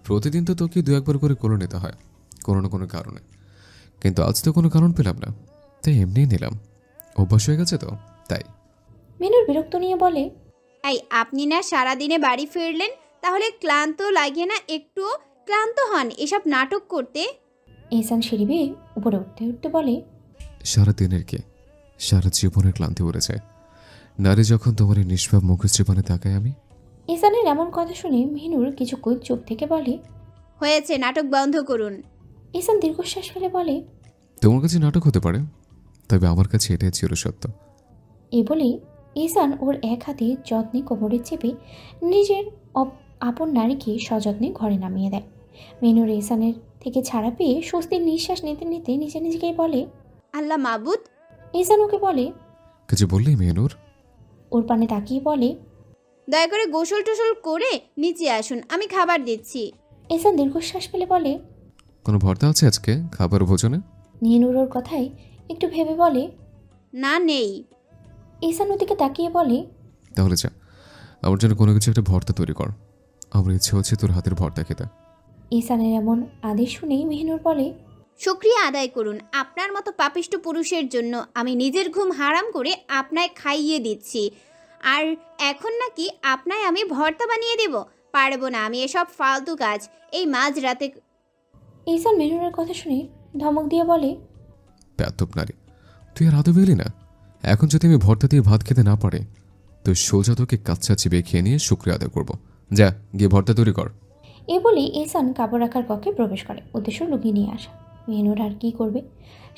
প্রতিদিন তো তোকে দু একবার করে কোলে নিতে হয় কোনো না কোনো কারণে, কিন্তু আজ তো কোনো কারণ পেলাম না, তাই এমনিই নিলাম। অভ্যাস হয়ে গেছে তো তাই। মেহনুর বিরক্ত নিয়ে বলে, এই আপনি না সারাদিনে বাড়ি ফিরলেন, তাহলে ক্লান্ত লাগে না একটুও? ক্লান্ত হন এসব নাটক করতে? এহসান সিঁড়ি বেয়ে উপরে উঠতে উঠতে বলে, সারা দিনের কে, সারা জীবনের ক্লান্তি উড়ে যায় নারী যখন তোমার এই নিষ্পাপ মুখশ্রী পানে তাকায় আমি। এহসানের এমন কথা শুনে মেহনুর কিছুক্ষণ চুপ থেকে বলে, হয়েছে, নাটক বন্ধ করুন। এহসান দীর্ঘশ্বাস ফেলে বলে, তোমার কাছে নাটক হতে পারে, তবে আমার কাছে এটাই চিরসত্য। এ বলে এহসান ওর এক হাতে যত্নে কোমরে চেপে নিজের আপন নারীকে সযত্নে ঘরে নামিয়ে দেয়। মেহনুর এহসানের থেকে ছাড়া পেয়ে স্বস্তির নিঃশ্বাস নিতে নিতে নিজে নিজেকেই বলে, আল্লাহ মাবুদ। এহসান ওকে বলে, কিছু বললি মেহনুর? ওর পানে তাকিয়ে বলে, দয়া করে গোসল টোসল করে নিচে আসুন, আমি খাবার দিচ্ছি। এহসান দীর্ঘশ্বাস ফেলে বলে, কোনো ভর্তা আছে আজকে খাবার ভোজনে? মেহনুর ওর কথায় একটু ভেবে বলে, না, নেই। এহসান ওদিকে তাকিয়ে বলে, তাহলে যা, আমার জন্য কোনো কিছু একটা ভর্তা তৈরি কর, আমার ইচ্ছে হচ্ছে তোর হাতের ভর্তা খেতে। এহসানের এমন আদেশ শুনেই মেহনুর বলে, শুকরিয়া আদায় করুন, আপনার মতো পাপিষ্ট পুরুষের জন্য আমি নিজের ঘুম হারাম করে আপনায় খাইয়ে দিচ্ছি, আর এখন নাকি আপনায় আমি ভর্তা বানিয়ে দেব? পারবো না আমি এসব ফালতু কাজ এই মাঝরাতে। এহসান মেহনুরের কথা শুনে ধমক দিয়ে বলে, প্যাতপ নারী, তুই আর আদৌ পেলি না? এখন যদি আমি ভর্তা দিয়ে ভাত খেতে না পারে, তো সোজা তোকে কাচ্চা চিবিয়ে খেয়ে নিয়ে শুক্রিয়া আদায় করবো। যা গিয়ে ভর্তা তৈরি কর। এ বলেই এহসান কাপড় রাখার কক্ষে প্রবেশ করে, উদ্দেশ্য লুকিয়ে নিয়ে আসা। মেহনুর আর কি করবে?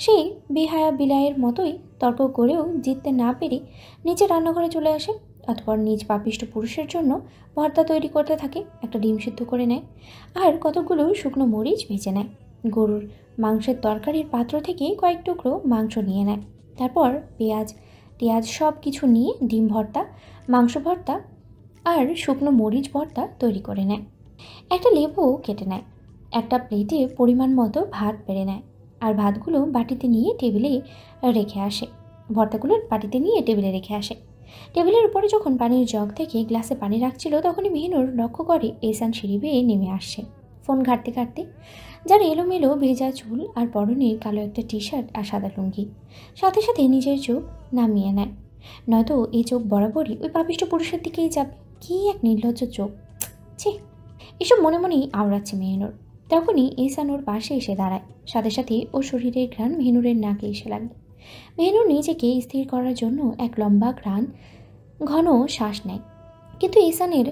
সে বেহায়া বিলায়ের মতোই তর্ক করেও জিততে না পেরে নিচে রান্নাঘরে চলে আসে। অতপর নিজ পাপিষ্ট পুরুষের জন্য ভর্তা তৈরি করতে থাকে। একটা ডিম সিদ্ধ করে নেয় আর কতগুলো শুকনো মরিচ ভেজে নেয়। গরুর মাংসের তরকারির পাত্র থেকে কয়েক টুকরো মাংস নিয়ে নেয়। তারপর পেঁয়াজ সব কিছু নিয়ে ডিম ভর্তা, মাংস ভর্তা আর শুকনো মরিচ ভর্তা তৈরি করে নেয়। একটা লেবু কেটে নেয়। একটা প্লেটে পরিমাণ মতো ভাত বেড়ে নেয় আর ভাতগুলো বাটিতে নিয়ে টেবিলে রেখে আসে। ভর্তাগুলো বাটিতে নিয়ে টেবিলে রেখে আসে। টেবিলের উপরে যখন পানির জগ থেকে গ্লাসে পানি রাখছিল, তখনই মেহনুর লক্ষ্য করে এহসান সিঁড়ি বেয়ে নেমে আসছে, ফোন ঘাঁটতে ঘাঁটতে, যার এলোমেলো ভেজা চুল আর পরনে কালো একটা টি শার্ট আর সাদা লুঙ্গি। সাথে সাথে নিজের চোখ নামিয়ে নেয়, নয়তো এই চোখ বরাবরই ওই পাপিষ্ট পুরুষের দিকেই যাবে। কী এক নির্লজ্জ চোখ! ছি! এসব মনে মনেই আওড়াচ্ছে মেহনুর। তখনই এহসান ওর পাশে এসে দাঁড়ায়। সাথে সাথে ওর শরীরের ঘ্রাণ মেহনুরের নাকে এসে লাগে। মেহনুর নিজেকে স্থির করার জন্য এক লম্বা ঘন শ্বাস নেয়, কিন্তু এহসানের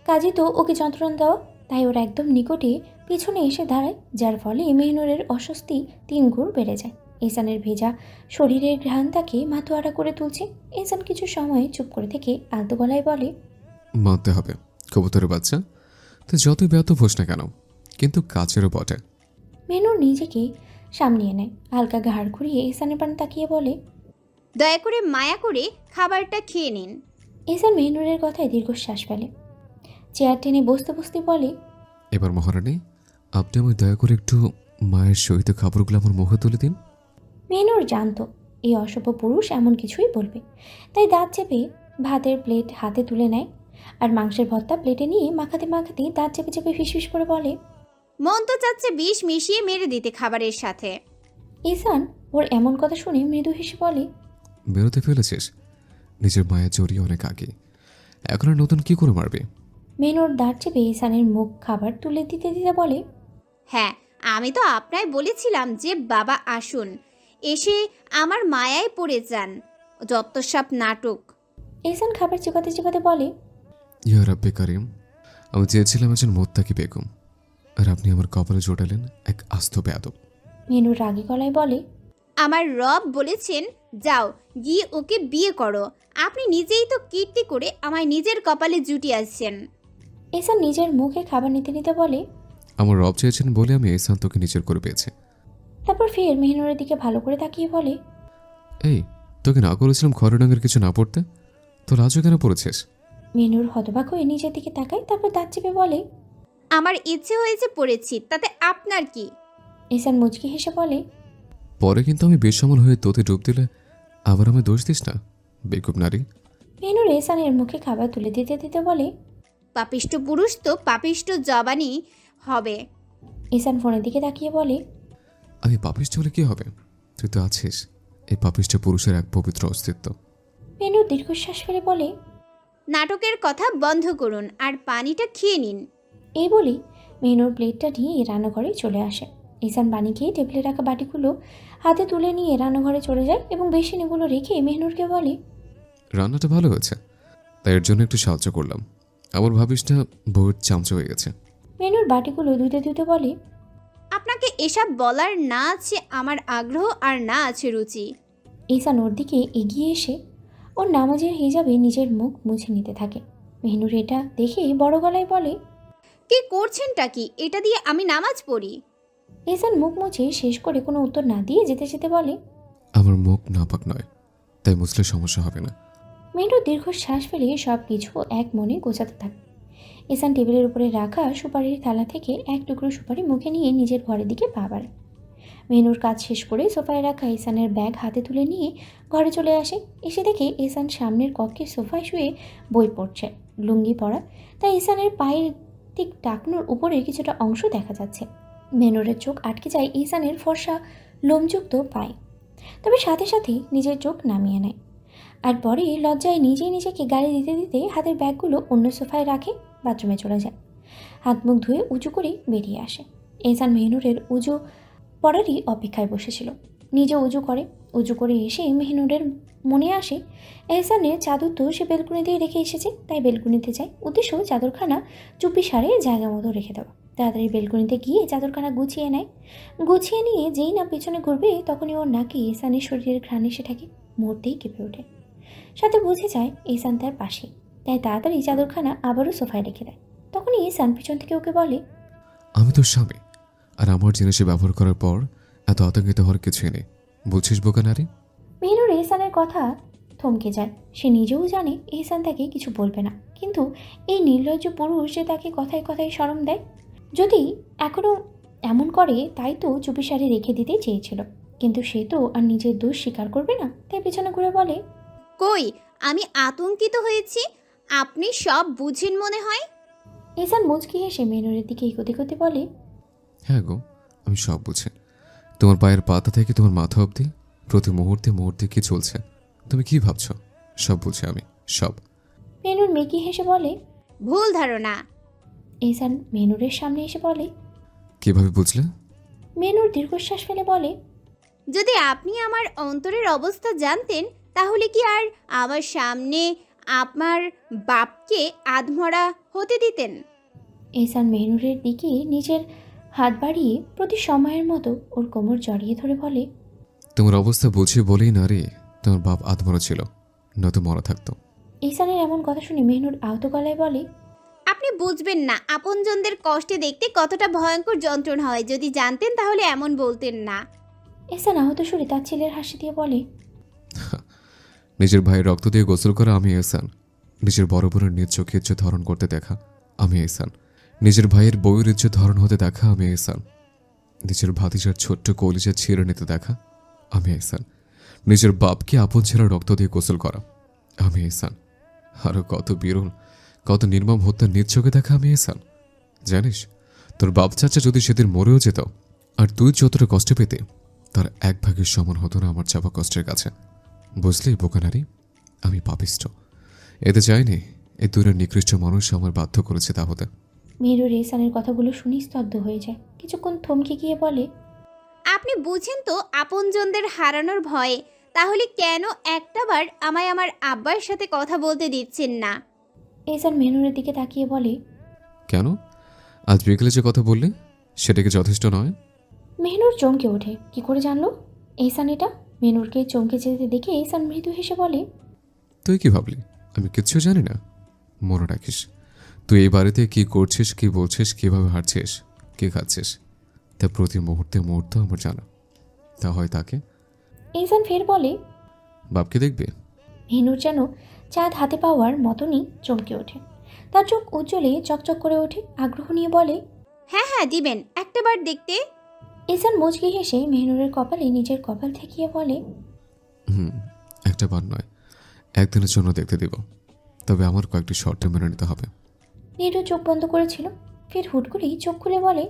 কাজই তো ওকে যন্ত্রণা দেওয়া। তাই ওর একদম নিকটে পিছনে এসে দাঁড়ায়, যার ফলে মেহনুরের অস্বস্তি 3 গুণ বেড়ে যায়। এহসানের ভেজা শরীরের ঘ্রাণ তাকে মাথোয়ারা করে তুলছে। এহসান কিছু সময় চুপ করে থেকে আলতো গলায় বলে, মানতে হবে কবুতরের বাচ্চা, তুই যতই ব্যর্থ হোস না কেন, কিন্তু কাছেরও বটে। মেহনুর নিজেকে সামলিয়ে নেয়, হালকা ঘাড় ঘুরিয়ে এহসানের পানে তাকিয়ে বলে, দয়া করে মায়া করে খাবারটা খেয়ে নিন। এহসান মেহনুরের কথায় দীর্ঘশ্বাস ফেলে, চেয়ার টেনে বসতে বসতে বলে, এবার মহারানী, আপনি আমায় দয়া করে একটু মায়ের সহিত খাবারগুলো আমার মুখে তুলে দিন। মেহনুর জানতো এই অসভ্য পুরুষ এমন কিছুই বলবে, তাই দাঁত চেপে ভাতের প্লেট হাতে তুলে নেয় আর মাংসের ভর্তা প্লেটে নিয়ে মাখাতে মাখাতে দাঁত চেপে চেপে ফিসফিস করে বলে। মন তো চাচ্ছে বিষ মিশিয়ে মেরে দিতে খাবারের সাথে। এহসান ওর এমন কথা শুনে মৃদু হেসে বলে, বেরোতে ফেলেছিস? নিজের মায়ের জড়িয়ে অনেক আগে, এখন আর নতুন কি করে মারবে? মেহনুর দাঁত চেপে এহসানের মুখ খাবার তুলে দিতে দিতে বলে, হ্যাঁ, আমি তো আপনায় বলেছিলাম যে বাবা আসুন, এসে আমার মায়ায় পড়ে যান। যত্তসব নাটক। এহসান খাবার চিবাতে চিবাতে বলে, ইয়া রাব্বে কারিম, আমি চেয়েছিলাম একজন মোত্তাকি বেগম, আর আপনি আমার কপালে জোটালেন এক আস্ত বেয়াদব। মেহনুর রাগী গলায় বলে, আমার রব বলেছেন যাও গিয়ে ওকে বিয়ে করো। আপনি নিজেই তো কীর্তি করে আমায় নিজের কপালে জুটিয়ে আসছেন। এহসান নিজের মুখে খাবার নিতে নিতে বলে, আমার রব চেয়েছেন বলে আমি এই শান্তকে নিজের করে পেয়েছি। তারপর ফের মেহনুরের দিকে ভালো করে তাকিয়ে বলে, এই, তোকে না করেছিলাম খয়রি রঙের কিছু না পড়তে, তো লাজও কেন পড়েছিস? মেহনুর হতবাক হয়ে নিজের দিকে তাকায়, তারপর দাঁত চেপে বলে, আমার ইচ্ছে হয়েছে পড়েছি, তাতে আপনার কি? এহসান মুচকি হেসে বলে, পরে কিন্তু আমি বেসামল হয়ে তোতে ডুব দিলে আবার আমি দোষ দিস না, বেকুব নারী। মেহনুর এহসানের মুখে খাবার তুলে দিতে দিতে বলে, পাপিষ্ট পুরুষ তো পাপিষ্ট জবানি হবে। এহসান ফোনের দিকে তাকিয়ে বলে, আমি পাপিষ্ঠ হলে কি হবে? তুই তো আছিস এই পাপিষ্ঠ পুরুষের এক পবিত্র অস্তিত্ব। মেহনুর দীর্ঘশ্বাস ফেলে বলে, নাটকের কথা বন্ধ করুন আর পানিটা খেয়ে নিন। এই বলেই মেহনুর প্লেটটা নিয়ে রান্নাঘরে চলে আসে। এহসান পানি খেয়ে টেবিলে রাখা বাটিগুলো হাতে তুলে নিয়ে রান্নাঘরে চলে যায় এবং বেসিনেগুলো রেখে মেহনুরকে বলে, রান্নাটা ভালো হয়েছে, তাই এর জন্য একটু সাহায্য করলাম। আমার ভাবিস না বউয়ের চামচা হয়ে গেছে। মেহনুর বাটিগুলো ধুতে ধুতে বলে, আপনাকে এসব বলার না আছে আমার আগ্রহ আর না আছে রুচি। এহসান ওর দিকে এগিয়ে এসে ওর নামাজের হিজাবে নিজের মুখ মুছে নিতে থাকে। মেহনুর এটা দেখে বড় গলায় বলে, কি করছেনটা কি? এটা দিয়ে আমি নামাজ পড়ি। এহসান মুখ মুছে শেষ করে কোনো উত্তর না দিয়ে যেতে যেতে বলে, আমার মুখ নাপাক নয়, তাই মুছলে সমস্যা হবে না। মেহনুর দীর্ঘশ্বাস ফেলে সব কিছু এক মনে গোছাতে থাকে। এহসান টেবিলের উপরে রাখা সুপারির থালা থেকে এক টুকরো সুপারি মুখে নিয়ে নিজের ঘরের দিকে পা বাড়ায়। মেহনুর কাজ শেষ করে সোফায় রাখা এহসানের ব্যাগ হাতে তুলে নিয়ে ঘরে চলে আসে। এসে দেখে এহসান সামনের কক্ষের সোফায় শুয়ে বই পড়ছে, লুঙ্গি পরা, তাই এহসানের পায়ের ঠিক টাকনোর উপরে কিছুটা অংশ দেখা যাচ্ছে। মেহনুরের চোখ আটকে যায় এহসানের ফর্সা লোমযুক্ত পায়ে, তবে সাথে সাথে নিজের চোখ নামিয়ে নেয় আর পরে লজ্জায় নিজেই নিজেকে গালি দিতে দিতে হাতের ব্যাগগুলো অন্য সোফায় রাখে, বাথরুমে চলে যায়। হাত মুখ ধুয়ে উঁচু করে বেরিয়ে আসে। এহসান মেহনুরের উজু পড়ারই অপেক্ষায় বসেছিল। নিজে উজু করে এসে মেহনুরের মনে আসে এহসানের চাদর তো সে বেলকুনি দিয়ে রেখে এসেছে, তাই বেলকুনিতে যায়। উদ্দেশ্য চাদরখানা চুপি সারে জায়গা মতো রেখে দেওয়া। তাড়াতাড়ি বেলকুনিতে গিয়ে চাদরখানা গুছিয়ে নেয়। গুছিয়ে নিয়ে যেই না পেছনে ঘুরবে তখনই ওর নাকে এহসানের শরীরের ঘ্রাণ এসে থাকে, মুহূর্তেই কেঁপে ওঠে। সাথে বুঝে যায় এহসান তার পাশে, তাই তাড়াতাড়ি চাদরখানা আবারও সোফায় রেখে দেয়। তখনই এহসান পিছন থেকে ওকে বলে, আমি তোর স্বামী, আর আমার জিনিসে ব্যবহার করার পর এত আতঙ্কিত হওয়ার কিছুই নেই, বুঝছিস বোকা নারী? মেহনুর এহসানের কথা থমকে যায়। সে নিজেও জানে এহসান তাকে কিছু বলবে না, কিন্তু এই নির্লজ্জ পুরুষ যে তাকে কথায় কথায় শরম দেয়। যদি এখনও এমন করে তাই তো চুপিসারে রেখে দিতে চেয়েছিল, কিন্তু সে তো আর নিজের দোষ স্বীকার করবে না, তাই পেছনে ঘুরে বলে, কই, আমি আতঙ্কিত হয়েছি, আপনি সব বুঝেন মনে হয়। এহসান মুচকি হেসে মেহনুরের দিকে এগোতে এগোতে বলে, হ্যাঁ গো, আমি সব বুঝি। তোমার পায়ের পাতা থেকে তোমার মাথা অবধি প্রতি মুহূর্তে মুহূর্তে কি চলছে তুমি কি ভাবছো, সব বুঝি আমি, সব। মেহনুর মেকি হেসে বলে, ভুল ধারণা। এহসান মেহনুরের সামনে এসে বলে, কিভাবে বুঝলে? মেহনুর দীর্ঘশ্বাস ফেলে বলে, যদি আপনি আমার অন্তরের অবস্থা জানতেন তাহলে কি আর আমার সামনে আমার বাপকে আধমরা হতে দিতেন? এহসান মেহনুরের দিকে নিজের হাত বাড়িয়ে প্রতি সময়ের মতো ওর কোমর জড়িয়ে ধরে বলে, তোমার অবস্থা বুঝে বলেই না রে তোমার বাপ আধমরা ছিল, নয়তো মরা থাকতো। ঈশানের এমন কথা শুনে মেহনুর আহত গলায় বলে, আপনি বুঝবেন না আপনজনদের কষ্টে দেখতে কতটা ভয়ঙ্কর যন্ত্রণা হয়। যদি জানতেন তাহলে এমন বলতেন না। ঈশান আহত সুরে তার ছেলের হাসি দিয়ে বলে, নিজের ভাইয়ের রক্ত দিয়ে গোসল করা আমি এহসান, নিজের বড় বোনের নিজ চোখে ইজ্জত ধারণ করতে দেখা আমি এহসান, নিজের ভাইয়ের বউয়ের ইজ্জত ধারণ হতে দেখা আমি এহসান, নিজের ভাতিজার ছোট্ট কলিজা ছিঁড়ে নিতে দেখা আমি এহসান, নিজের বাপকে আপন ছেলের রক্ত দিয়ে গোসল করা আমি এহসান, আরও কত বিরল কত নির্মম হত্যা নিজ চোখে দেখা আমি এহসান। জানিস তোর বাপ চাচা যদি সেদিন মরেও যেত আর তুই যতটা কষ্ট পেতে, তার এক ভাগের সমান হতো না আমার চাপা কষ্টের কাছে। বুঝলি বোকানারি, আমি পাপিষ্ট, এতে চাইনি এই দূরের নিকৃষ্ট মানুষ আমার বাধ্য করেছে তা হতে। মেহনুর ঈশানের কথাগুলো শুনে স্তব্ধ হয়ে যায়। কিছুক্ষণ থমকে গিয়ে বলে, আপনি বুঝেন তো আপনজনদের হারানোর ভয়ে, তাহলে কেন একটাবার আমায় আমার আব্বার সাথে কথা বলতে দিচ্ছেন না? ঈশান মেহনুরের দিকে তাকিয়ে বলে, কেন আজ বিকেলে যে কথা বললে সেটা কি যথেষ্ট নয়? মেহনুর চমকে ওঠে। কি করে জানলো ঈশান এটা? মেহনুরকে চমকে যেতে দেখে ঈশান মৃদু হেসে বলে, তুই কি ভাবলি আমি কিচ্ছু জানি না? মনে রাখিস তুই এই বাড়িতে কি করছিস, কি বলছিস, কিভাবে হাঁটছিস, কি খাচ্ছিস, তা প্রতি মুহূর্তে মুহূর্ত আমার জানা। তা হয় তাকে ঈশান ফের বলে, বাপকে দেখবে। মেহনুর যেন চাঁদ হাতে পাওয়ার মতনই চমকে ওঠে। তার চোখ উজ্জ্বলে চকচক করে ওঠে। আগ্রহ নিয়ে বলে, হ্যাঁ হ্যাঁ দিবেন, একটাবার দেখতে। ঈশান মুচকি হেসে মেহনুরের কপালে নিজের কপাল ঠেকিয়ে বলে, একটা বার নয়, একদিনের জন্য দেখতে দিব, তবে আমার কয়েকটি শর্তে মেনে নিতে হবে। মেহনুর চোখ বন্ধ করেছিল, ফের হুট করেই চোখ খুলে বলে,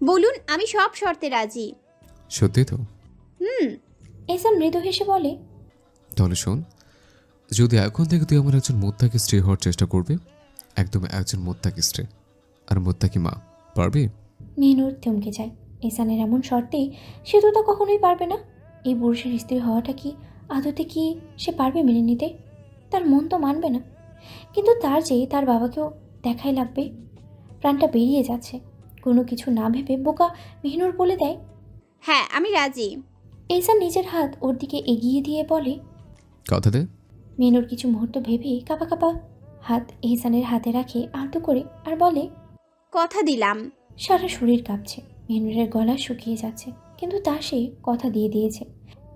বলুন, আমি সব শর্তে রাজি। সত্যি তো? হুম। ঈশান মৃদু হেসে বলে, তাহলে শোন, যদি এখন থেকে তুই আমার একজন মোত্তাকি স্ত্রী হওয়ার চেষ্টা করবি, একদম একজন মোত্তাকি স্ত্রী আর মোত্তাকি মা, পারবি? মেহনুর থমকে যায়। ঈশানের এমন শর্তে সে তো তা কখনোই পারবে না। এই পুরুষের স্ত্রী হওয়াটা কি আদতে কি সে পারবে মেনে নিতে? তার মন তো মানবে না, কিন্তু তার যে তার বাবাকেও দেখাই লাগবে। প্রাণটা বেরিয়ে যাচ্ছে। কোনো কিছু না ভেবে বোকা মেহনুর বলে দেয়, হ্যাঁ আমি রাজি। ঈশান নিজের হাত ওর দিকে এগিয়ে দিয়ে বলে, কথা দে। মেহনুর কিছু মুহূর্ত ভেবে কাঁপা কাঁপা হাত ঈশানের হাতে রাখে আলতো করে আর বলে, কথা দিলাম। সারা শরীর কাঁপছে। মেহনুরের গলা শুকিয়ে যাচ্ছে, কিন্তু তা সে কথা দিয়ে দিয়েছে।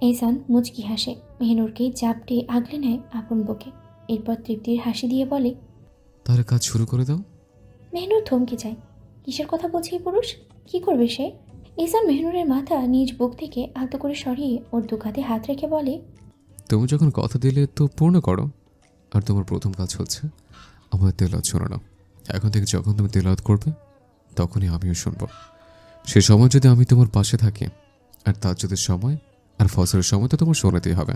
ঈশান মুচকি হাসে, মেহনুরকে জাপটে আগলে নেয় আপন বুকে। এরপর তৃপ্তির হাসি দিয়ে বলে, তাহলে কাজ শুরু করে দাও। মেহনুর থমকে যায়। কিসের কথা বলছে এই পুরুষ? কি করবে সে? ঈশান মেহনুরের মাথা নিজ বুক থেকে আলতো করে সরিয়ে ওর দু কাঁধে হাত রেখে বলে, তুমি যখন কথা দিলে তো পূর্ণ করো। আর তোমার প্রথম কাজ হচ্ছে আমার তেলাওয়াত শোনানো। এখন থেকে যখন তুমি তেলাওয়াত করবে তখনই আমিও শুনবো। সে সময় যদি আমি তোমার পাশে থাকি, আর তাজ্জুদের সময় আর ফজরের সময় তো তোমার শোনাতেই হবে।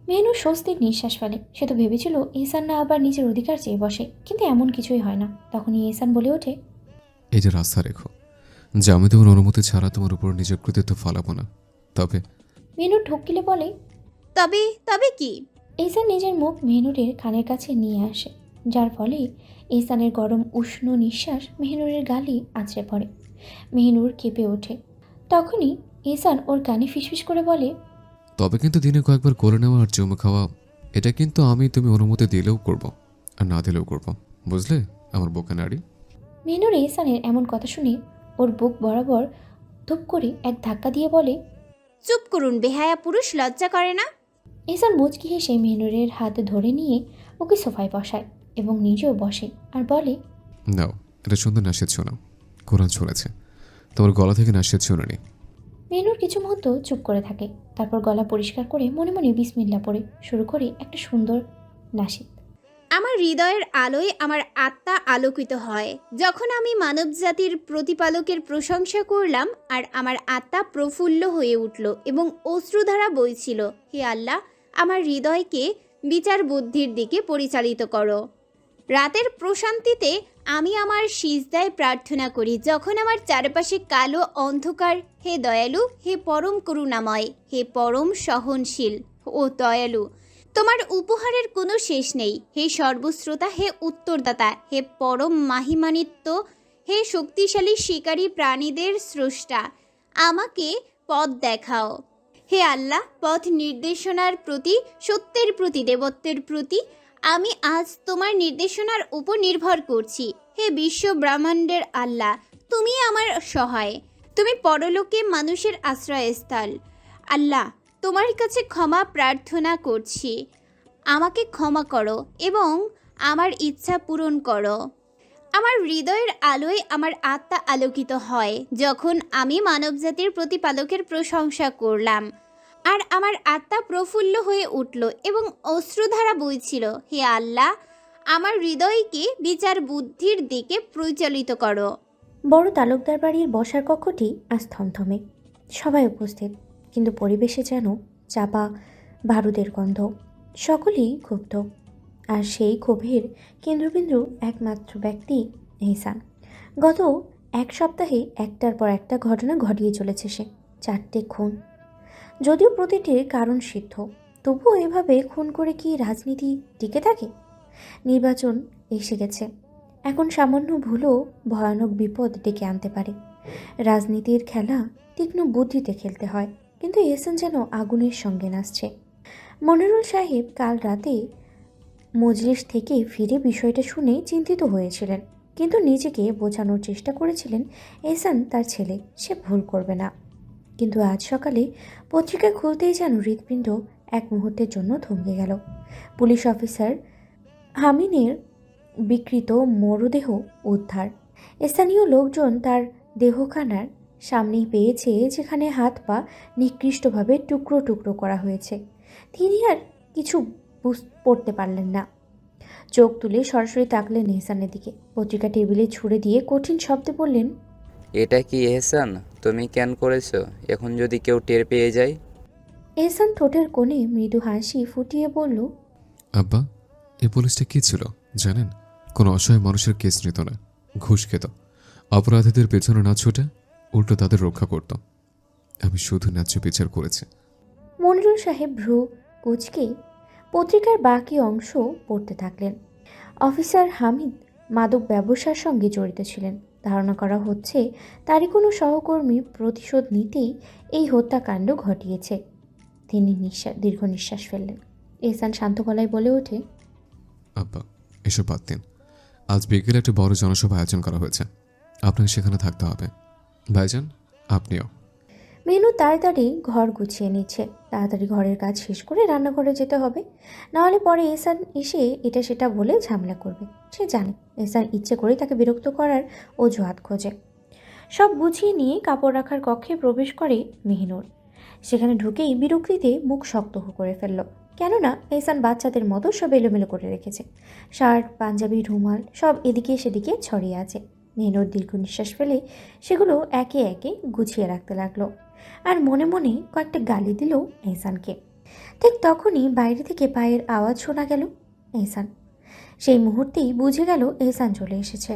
মেহনুর স্বস্তির নিঃশ্বাস ফেলে। সে তো ভেবেছিল ঈশান না আবার নিজের অধিকার চেয়ে বসে, কিন্তু এমন কিছুই হয় না। তখনই ঈশান বলে ওঠে, এই যে রাস্তা রেখো যে আমি তোমার অনুমতি ছাড়া তোমার উপর নিজের কৃতিত্ব ফালাবো না। তবে মেহনুর ঢোকিলে বলে, তবে তবে কি? ঈশান নিজের মুখ মেহনুরের কানের কাছে নিয়ে আসে, যার ফলে ঈশানের গরম উষ্ণ নিঃশ্বাস মেহনুরের গালে আছড়ে পড়ে। মেহনুর কেঁপে ওঠে। তখনই ঈশান ওর কানে ফিসফিস করে বলে, তবে কিন্তু দিনে কয়েকবার করে নেওয়া আর চুমু খাওয়া, এটা কিন্তু আমি তুমি অনুমতি দিলেও করব আর না দিলেও করব, বুঝলে আমার বোকা নারী? মেহনুর ঈশানের এমন কথা শুনে ওর বুক বরাবর ধুপ করে এক ধাক্কা দিয়ে বলে, চুপ করুন বেহায়া পুরুষ, লজ্জা করে না? ঈশান মুচকি হেসে মেহনুরের হাত ধরে নিয়ে ওকে সোফায় বসায় এবং নিজেও বসে আর বলে, নাও এটা সুন্দর নাশিদ শোনাও, কোরআন চলেছে, তোমার গলা থেকে নাশিদ শুনে নি। মেহনুর কিছু মুহূর্ত চুপ করে থাকে। তারপর গলা পরিষ্কার করে মনে মনে বিসমিল্লা পড়ে শুরু করে একটা সুন্দর নাশিদ। আমার হৃদয়ের আলোয় আমার আত্মা আলোকিত হয় যখন আমি মানবজাতির প্রতিপালকের প্রশংসা করলাম, আর আমার আত্মা প্রফুল্ল হয়ে উঠল এবং অশ্রুধারা বইছিল। হে আল্লাহ, আমার হৃদয়কে বিচার বুদ্ধির দিকে পরিচালিত করো। রাতের প্রশান্তিতে আমি আমার সিজদায় প্রার্থনা করি যখন আমার চারপাশে কালো অন্ধকার। হে দয়ালু, হে পরম করুণাময়, হে পরম সহনশীল ও দয়ালু, তোমার উপহারের কোনো শেষ নেই। হে সর্বশ্রোতা, হে উত্তরদাতা, হে পরম মাহিমানিত্য, হে শক্তিশালী শিকারী প্রাণীদের স্রষ্টা, আমাকে পথ দেখাও। হে আল্লাহ, পথ নির্দেশনার প্রতি, সত্যের প্রতি, দেবত্বের প্রতি আমি আজ তোমার নির্দেশনার উপর নির্ভর করছি। হে বিশ্ব ব্রহ্মাণ্ডের আল্লাহ, তুমি আমার সহায়, তুমি পরলোকে মানুষের আশ্রয়স্থল। আল্লাহ, তোমার কাছে ক্ষমা প্রার্থনা করছি, আমাকে ক্ষমা করো এবং আমার ইচ্ছা পূরণ করো। আমার হৃদয়ের আলোয় আমার আত্মা আলোকিত হয় যখন আমি মানবজাতির প্রতিপালকের প্রশংসা করলাম, আর আমার আত্মা প্রফুল্ল হয়ে উঠল এবং অশ্রুধারা বইছিল। হে আল্লাহ, আমার হৃদয়কে বিচার বুদ্ধির দিকে পরিচালিত করো। বড় তালুকদার বাড়ির বসার কক্ষটি আজ থমথমে। সবাই উপস্থিত, কিন্তু পরিবেশে যেন চাপা বারুদের গন্ধ। সকলেই ক্ষুব্ধ, আর সেই ক্ষোভের কেন্দ্রবিন্দু একমাত্র ব্যক্তি এহসান। গত এক সপ্তাহে একটার পর একটা ঘটনা ঘটিয়ে চলেছে সে। 4টে খুন, যদিও প্রতিটির কারণ সিদ্ধ, তবুও এভাবে খুন করে কি রাজনীতি টিকে থাকে? নির্বাচন এসে গেছে, এখন সামান্য ভুলও ভয়ানক বিপদ ডেকে আনতে পারে। রাজনীতির খেলা তীক্ষ্ণ বুদ্ধিতে খেলতে হয়, কিন্তু এহসান যেন আগুনের সঙ্গে নাচছে। মনিরুল সাহেব কাল রাতে মজলিস থেকে ফিরে বিষয়টা শুনে চিন্তিত হয়েছিলেন, কিন্তু নিজেকে বোঝানোর চেষ্টা করেছিলেন এহসান তার ছেলে, সে ভুল করবে না। কিন্তু আজ সকালে পত্রিকা খুলতেই যেন হৃৎপিণ্ড এক মুহূর্তের জন্য থমকে গেল। পুলিশ অফিসার হামিনের বিকৃত মরদেহ উদ্ধার। স্থানীয় লোকজন তার দেহখানার সামনেই পেয়েছে, যেখানে হাত পা নিকৃষ্টভাবে টুকরো টুকরো করা হয়েছে। তিনি আর কিছু পড়তে পারলেন না। চোখ তুলে সরাসরি তাকলেন এহসানের দিকে। পত্রিকা টেবিলে ছুঁড়ে দিয়ে কঠিন শব্দে বললেন, এটা কি এহসান? তুমি কেন করেছো? এখন যদি কেউ টের পেয়ে যায়? এহসান ঠোঁটের কোণে মৃদু হাসি ফুটিয়ে বলল, আব্বা, এই পুলিশটা কি ছিল জানেন? কোনো অসহায় মানুষের কেস নিত না, ঘুষ খেত, অপরাধীদের পেছনে না ছুটে উল্টো তাদের রক্ষা করত। আমি শুধু ন্যায্য বিচার করেছি। মনিরুল সাহেব ভ্রু কুঁচকে পত্রিকার বাকি অংশ পড়তে থাকলেন। অফিসার হামিদ মাদক ব্যবসার সঙ্গে জড়িত ছিলেন। ধারণা করা হচ্ছে তারই কোনো সহকর্মী প্রতিশোধ নিতেই এই হত্যাকাণ্ড ঘটিয়েছে। তিনি দীর্ঘ নিঃশ্বাস ফেললেন। এহসান শান্ত গলায় বলে ওঠে, আব্বা, এসব বাদ দিন। আজ বিকেলে একটা বড় জনসভা আয়োজন করা হয়েছে, আপনাকে সেখানে থাকতে হবে। ভাইজান, আপনিও। মেনু তাড়াতাড়ি ঘর গুছিয়ে নিচ্ছে। তাড়াতাড়ি ঘরের কাজ শেষ করে রান্নাঘরে যেতে হবে, নাহলে পরে এহসান এসে এটা সেটা বলে ঝামেলা করবে। সে জানে এহসান ইচ্ছে করে তাকে বিরক্ত করার অজুহাত খোঁজে। সব গুছিয়ে নিয়ে কাপড় রাখার কক্ষে প্রবেশ করে মেহিনুর। সেখানে ঢুকেই বিরক্তিতে মুখ শক্ত করে ফেলল, কেননা এহসান বাচ্চাদের মতো সব এলোমেলো করে রেখেছে। শার্ট, পাঞ্জাবি, রুমাল সব এদিকে সেদিকে ছড়িয়ে আছে। মেহিনুর দীর্ঘ নিঃশ্বাস ফেলে সেগুলো একে একে গুছিয়ে রাখতে লাগলো, আর মনে মনে কয়েকটা গালি দিল এহসানকে। ঠিক তখনই বাইরে থেকে পায়ের আওয়াজ শোনা গেল। এহসান সেই মুহূর্তেই বুঝে গেল এহসান চলে এসেছে,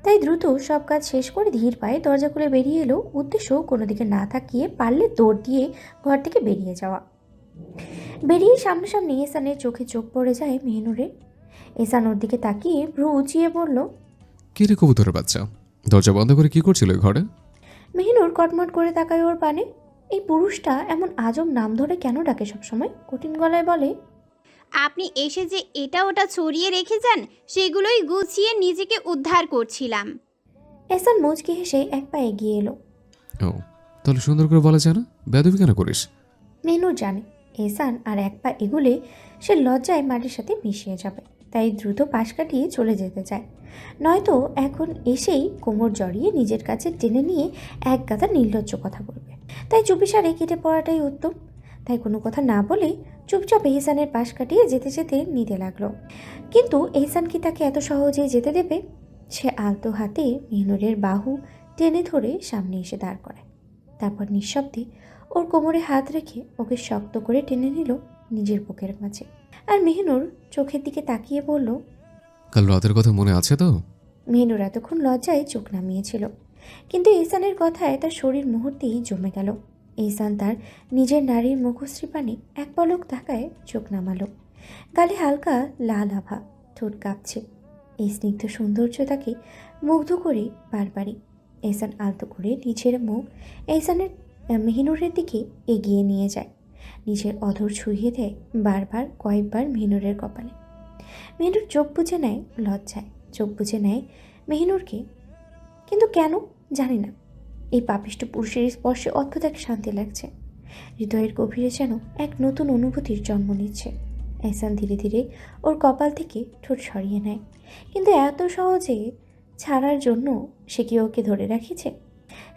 তাই দ্রুত সব কাজ শেষ করে ধীর পায়ে দরজা খুলে বেরিয়ে এলো। উদ্দেশ্য কোনো দিকে না তাকিয়ে পারলে দৌড় দিয়ে ঘর থেকে বেরিয়ে যাওয়া। বেরিয়ে সামনাসামনি এহসানের চোখে চোখ পড়ে যায় মেহনুরের। এহসান ওর দিকে তাকিয়ে ভ্রু উঁচিয়ে বলল, কি রে কবুতরের বাচ্চা, দরজা বন্ধ করে কি করছিল ঘরে? মেহনুর কটমট করে তাকায় ওর পানে। এই পুরুষটা এমন আজব নাম ধরে কেন ডাকে সবসময়? কঠিন গলায় বলে, আপনি এসে যে এটা ওটা ছড়িয়ে রেখে যান, সেগুলোই গুছিয়ে নিজেকে উদ্ধার করছিলাম। এহসান মুচকি হেসে এক পা এগিয়ে এলো। ও, তাহলে সুন্দর করে বলা যায় না? বেয়াদবি কেন করিস? মেহনুর জানে এহসান আর এক পা এগুলে সে লজ্জায় মাটির সাথে মিশিয়ে যাবে, তাই দ্রুত পাশ কাটিয়ে চলে যেতে চায়। নয়তো এখন এসেই কোমর জড়িয়ে নিজের কাছে টেনে নিয়ে এক গাদা নির্লজ্জ কথা বলবে। তাই চুপিসারে কেটে পড়াটাই উত্তম। তাই কোনো কথা না বলে চুপচাপ এহসানের পাশ কাটিয়ে যেতে যেতে নিতে লাগলো। কিন্তু এহসান কি তাকে এত সহজে যেতে দেবে? সে আলতো হাতে মেহনুরের বাহু টেনে ধরে সামনে এসে দাঁড় করায়। তারপর নিঃশব্দে ওর কোমরে হাত রেখে ওকে শক্ত করে টেনে নিল নিজের বুকের মাঝে। আর মেহনুর চোখের দিকে তাকিয়ে বলল, কাল রাতের কথা মনে আছে তো? মেহনুর এতক্ষণ লজ্জায় চোখ নামিয়েছিল, কিন্তু এহসানের কথায় তার শরীর মুহূর্তেই জমে গেল। এহসান তার নিজের নারীর মুখশ্রী পানে এক পলক তাকায় চোখ নামালো। গালে হালকা লাল আভা, ঠোঁট কাঁপছে। এই স্নিগ্ধ সৌন্দর্য তাকে মুগ্ধ করে বারবারই। এহসান আলতো করে নিজের মুখ এহসানের মেহিনুরের দিকে এগিয়ে নিয়ে যায়, নিজের অধর ছুঁয়ে দেয় বারবার কয়েকবার মেহিনুরের কপালে। মেহিনুর চোখ বুজে নেয় লজ্জায়, চোখ বুজে নেয় মেহিনুরকে। কিন্তু কেন জানি না, এই পাপিষ্ট পুরুষের স্পর্শে অদ্ভুত এক শান্তি লাগছে। হৃদয়ের গভীরে যেন এক নতুন অনুভূতির জন্ম নিচ্ছে। এহসান ধীরে ধীরে ওর কপাল থেকে ঠোঁট সরিয়ে নেয়, কিন্তু এত সহজে ছাড়ার জন্য সে কি ওকে ধরে রাখিছে?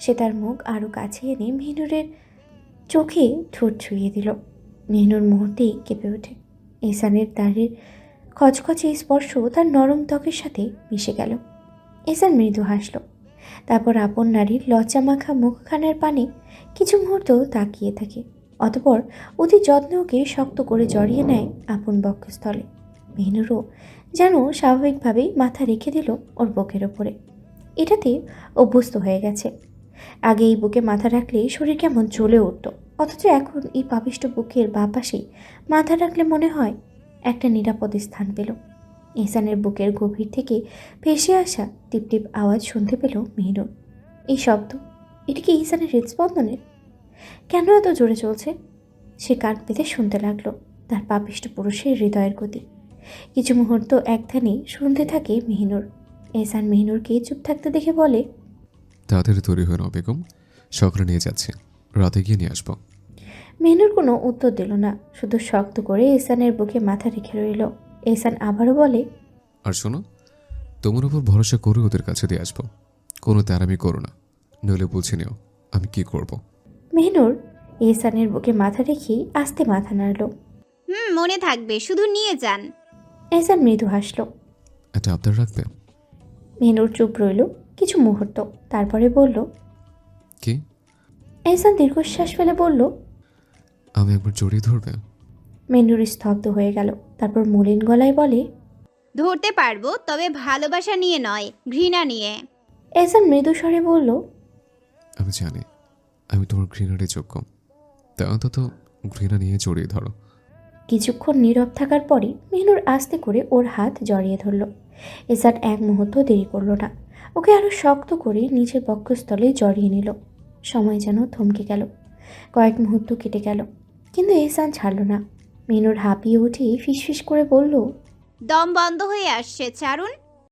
সে তার মুখ আরও কাছে এনে মেহনুরের চোখে ঠোঁট ছুঁয়ে দিল। মেহনুর মুহূর্তেই কেঁপে ওঠে। এহসানের দাঁড়ের খচখচে স্পর্শ তার নরম ত্বকের সাথে মিশে গেল। এহসান মৃদু হাসল, তারপর আপন নারীর লজ্জা মাখা মুখখানের পানে কিছু মুহূর্ত তাকিয়ে থাকে। অতপর অতি যত্নে ওকে শক্ত করে জড়িয়ে নেয় আপন বক্ষস্থলে। মেহনুরও যেন স্বাভাবিকভাবেই মাথা রেখে দিল ওর বুকের ওপরে। এটাতে অভ্যস্ত হয়ে গেছে। আগে এই বুকে মাথা রাখলে শরীর কেমন জ্বলে উঠত, অথচ এখন এই পাপিষ্ট বুকের বাঁ পাশে মাথা রাখলে মনে হয় একটা নিরাপদ স্থান পেল। এহসানের বুকের গভীর থেকে ভেসে আসা টিপ টিপ আওয়াজ শুনতে পেল মেহনুর। এই শব্দ, এটি কি এহসানের হৃদস্পন্দনের? কেন এত জোরে চলছে? সে কান পেতে শুনতে লাগলো তার পাপিষ্ট পুরুষের হৃদয়ের গতি। কিছু মুহূর্ত একধানে শুনতে থাকে মেহনুর। এহসান মেহনুরকে চুপ থাকতে দেখে বলে, তাড়াতাড়ি তৈরি হয়ে নাও বেগম, সকালে নিয়ে যাচ্ছে, রাতে গিয়ে নিয়ে আসবো। মেহনুর কোনো উত্তর দিল না, শুধু শক্ত করে এহসানের বুকে মাথা রেখে রইল। এহসান আবারও বলে, আর শোনো, তোমার উপর ভরসা করে ওদের কাছে দিয়ে আসবো, কোনো তেরামি করো না, নইলে বুঝে নিও আমি কি করব। মেহনুর এহসানের বুকে মাথা রেখেই আস্তে মাথা নাড়ল। মনে থাকবে, শুধু নিয়ে যান। এহসান মৃদু হাসল। এটা আবদার রাখবে? মেহনুর চুপ রইল কিছু মুহূর্ত, তারপরে বলল, কি? এহসান দীর্ঘশ্বাস ফেলে বলল, আমি একবার জড়িয়ে ধরবে? মেহনুর স্তব্ধ হয়ে গেল, তারপর মলিন গলায় বলে, ধরতে পারবো, তবে ভালোবাসা নিয়ে নয়, ঘৃণা নিয়ে। এহসান মৃদু স্বরে বলল, আমি জানি আমি তোমার ঘৃণারই যোগ্য, তা অন্তত ঘৃণা নিয়ে জড়িয়ে ধরো। কিছুক্ষণ নীরব থাকার পরই মেহনুর আস্তে করে ওর হাত জড়িয়ে ধরল। এহসান এক মুহূর্ত দেরি করল না, ওকে আরো শক্ত করে নিজের বক্ষস্থলে জড়িয়ে নিল। সময় যেন থমকে গেল, কয়েক মুহূর্ত কেটে গেল, কিন্তু এহসান ছাড়ল না। মেহনুর হাঁপিয়ে উঠে ফিসফিস করে বলল, দম বন্ধ হয়ে আসছে, ছাড়ুন।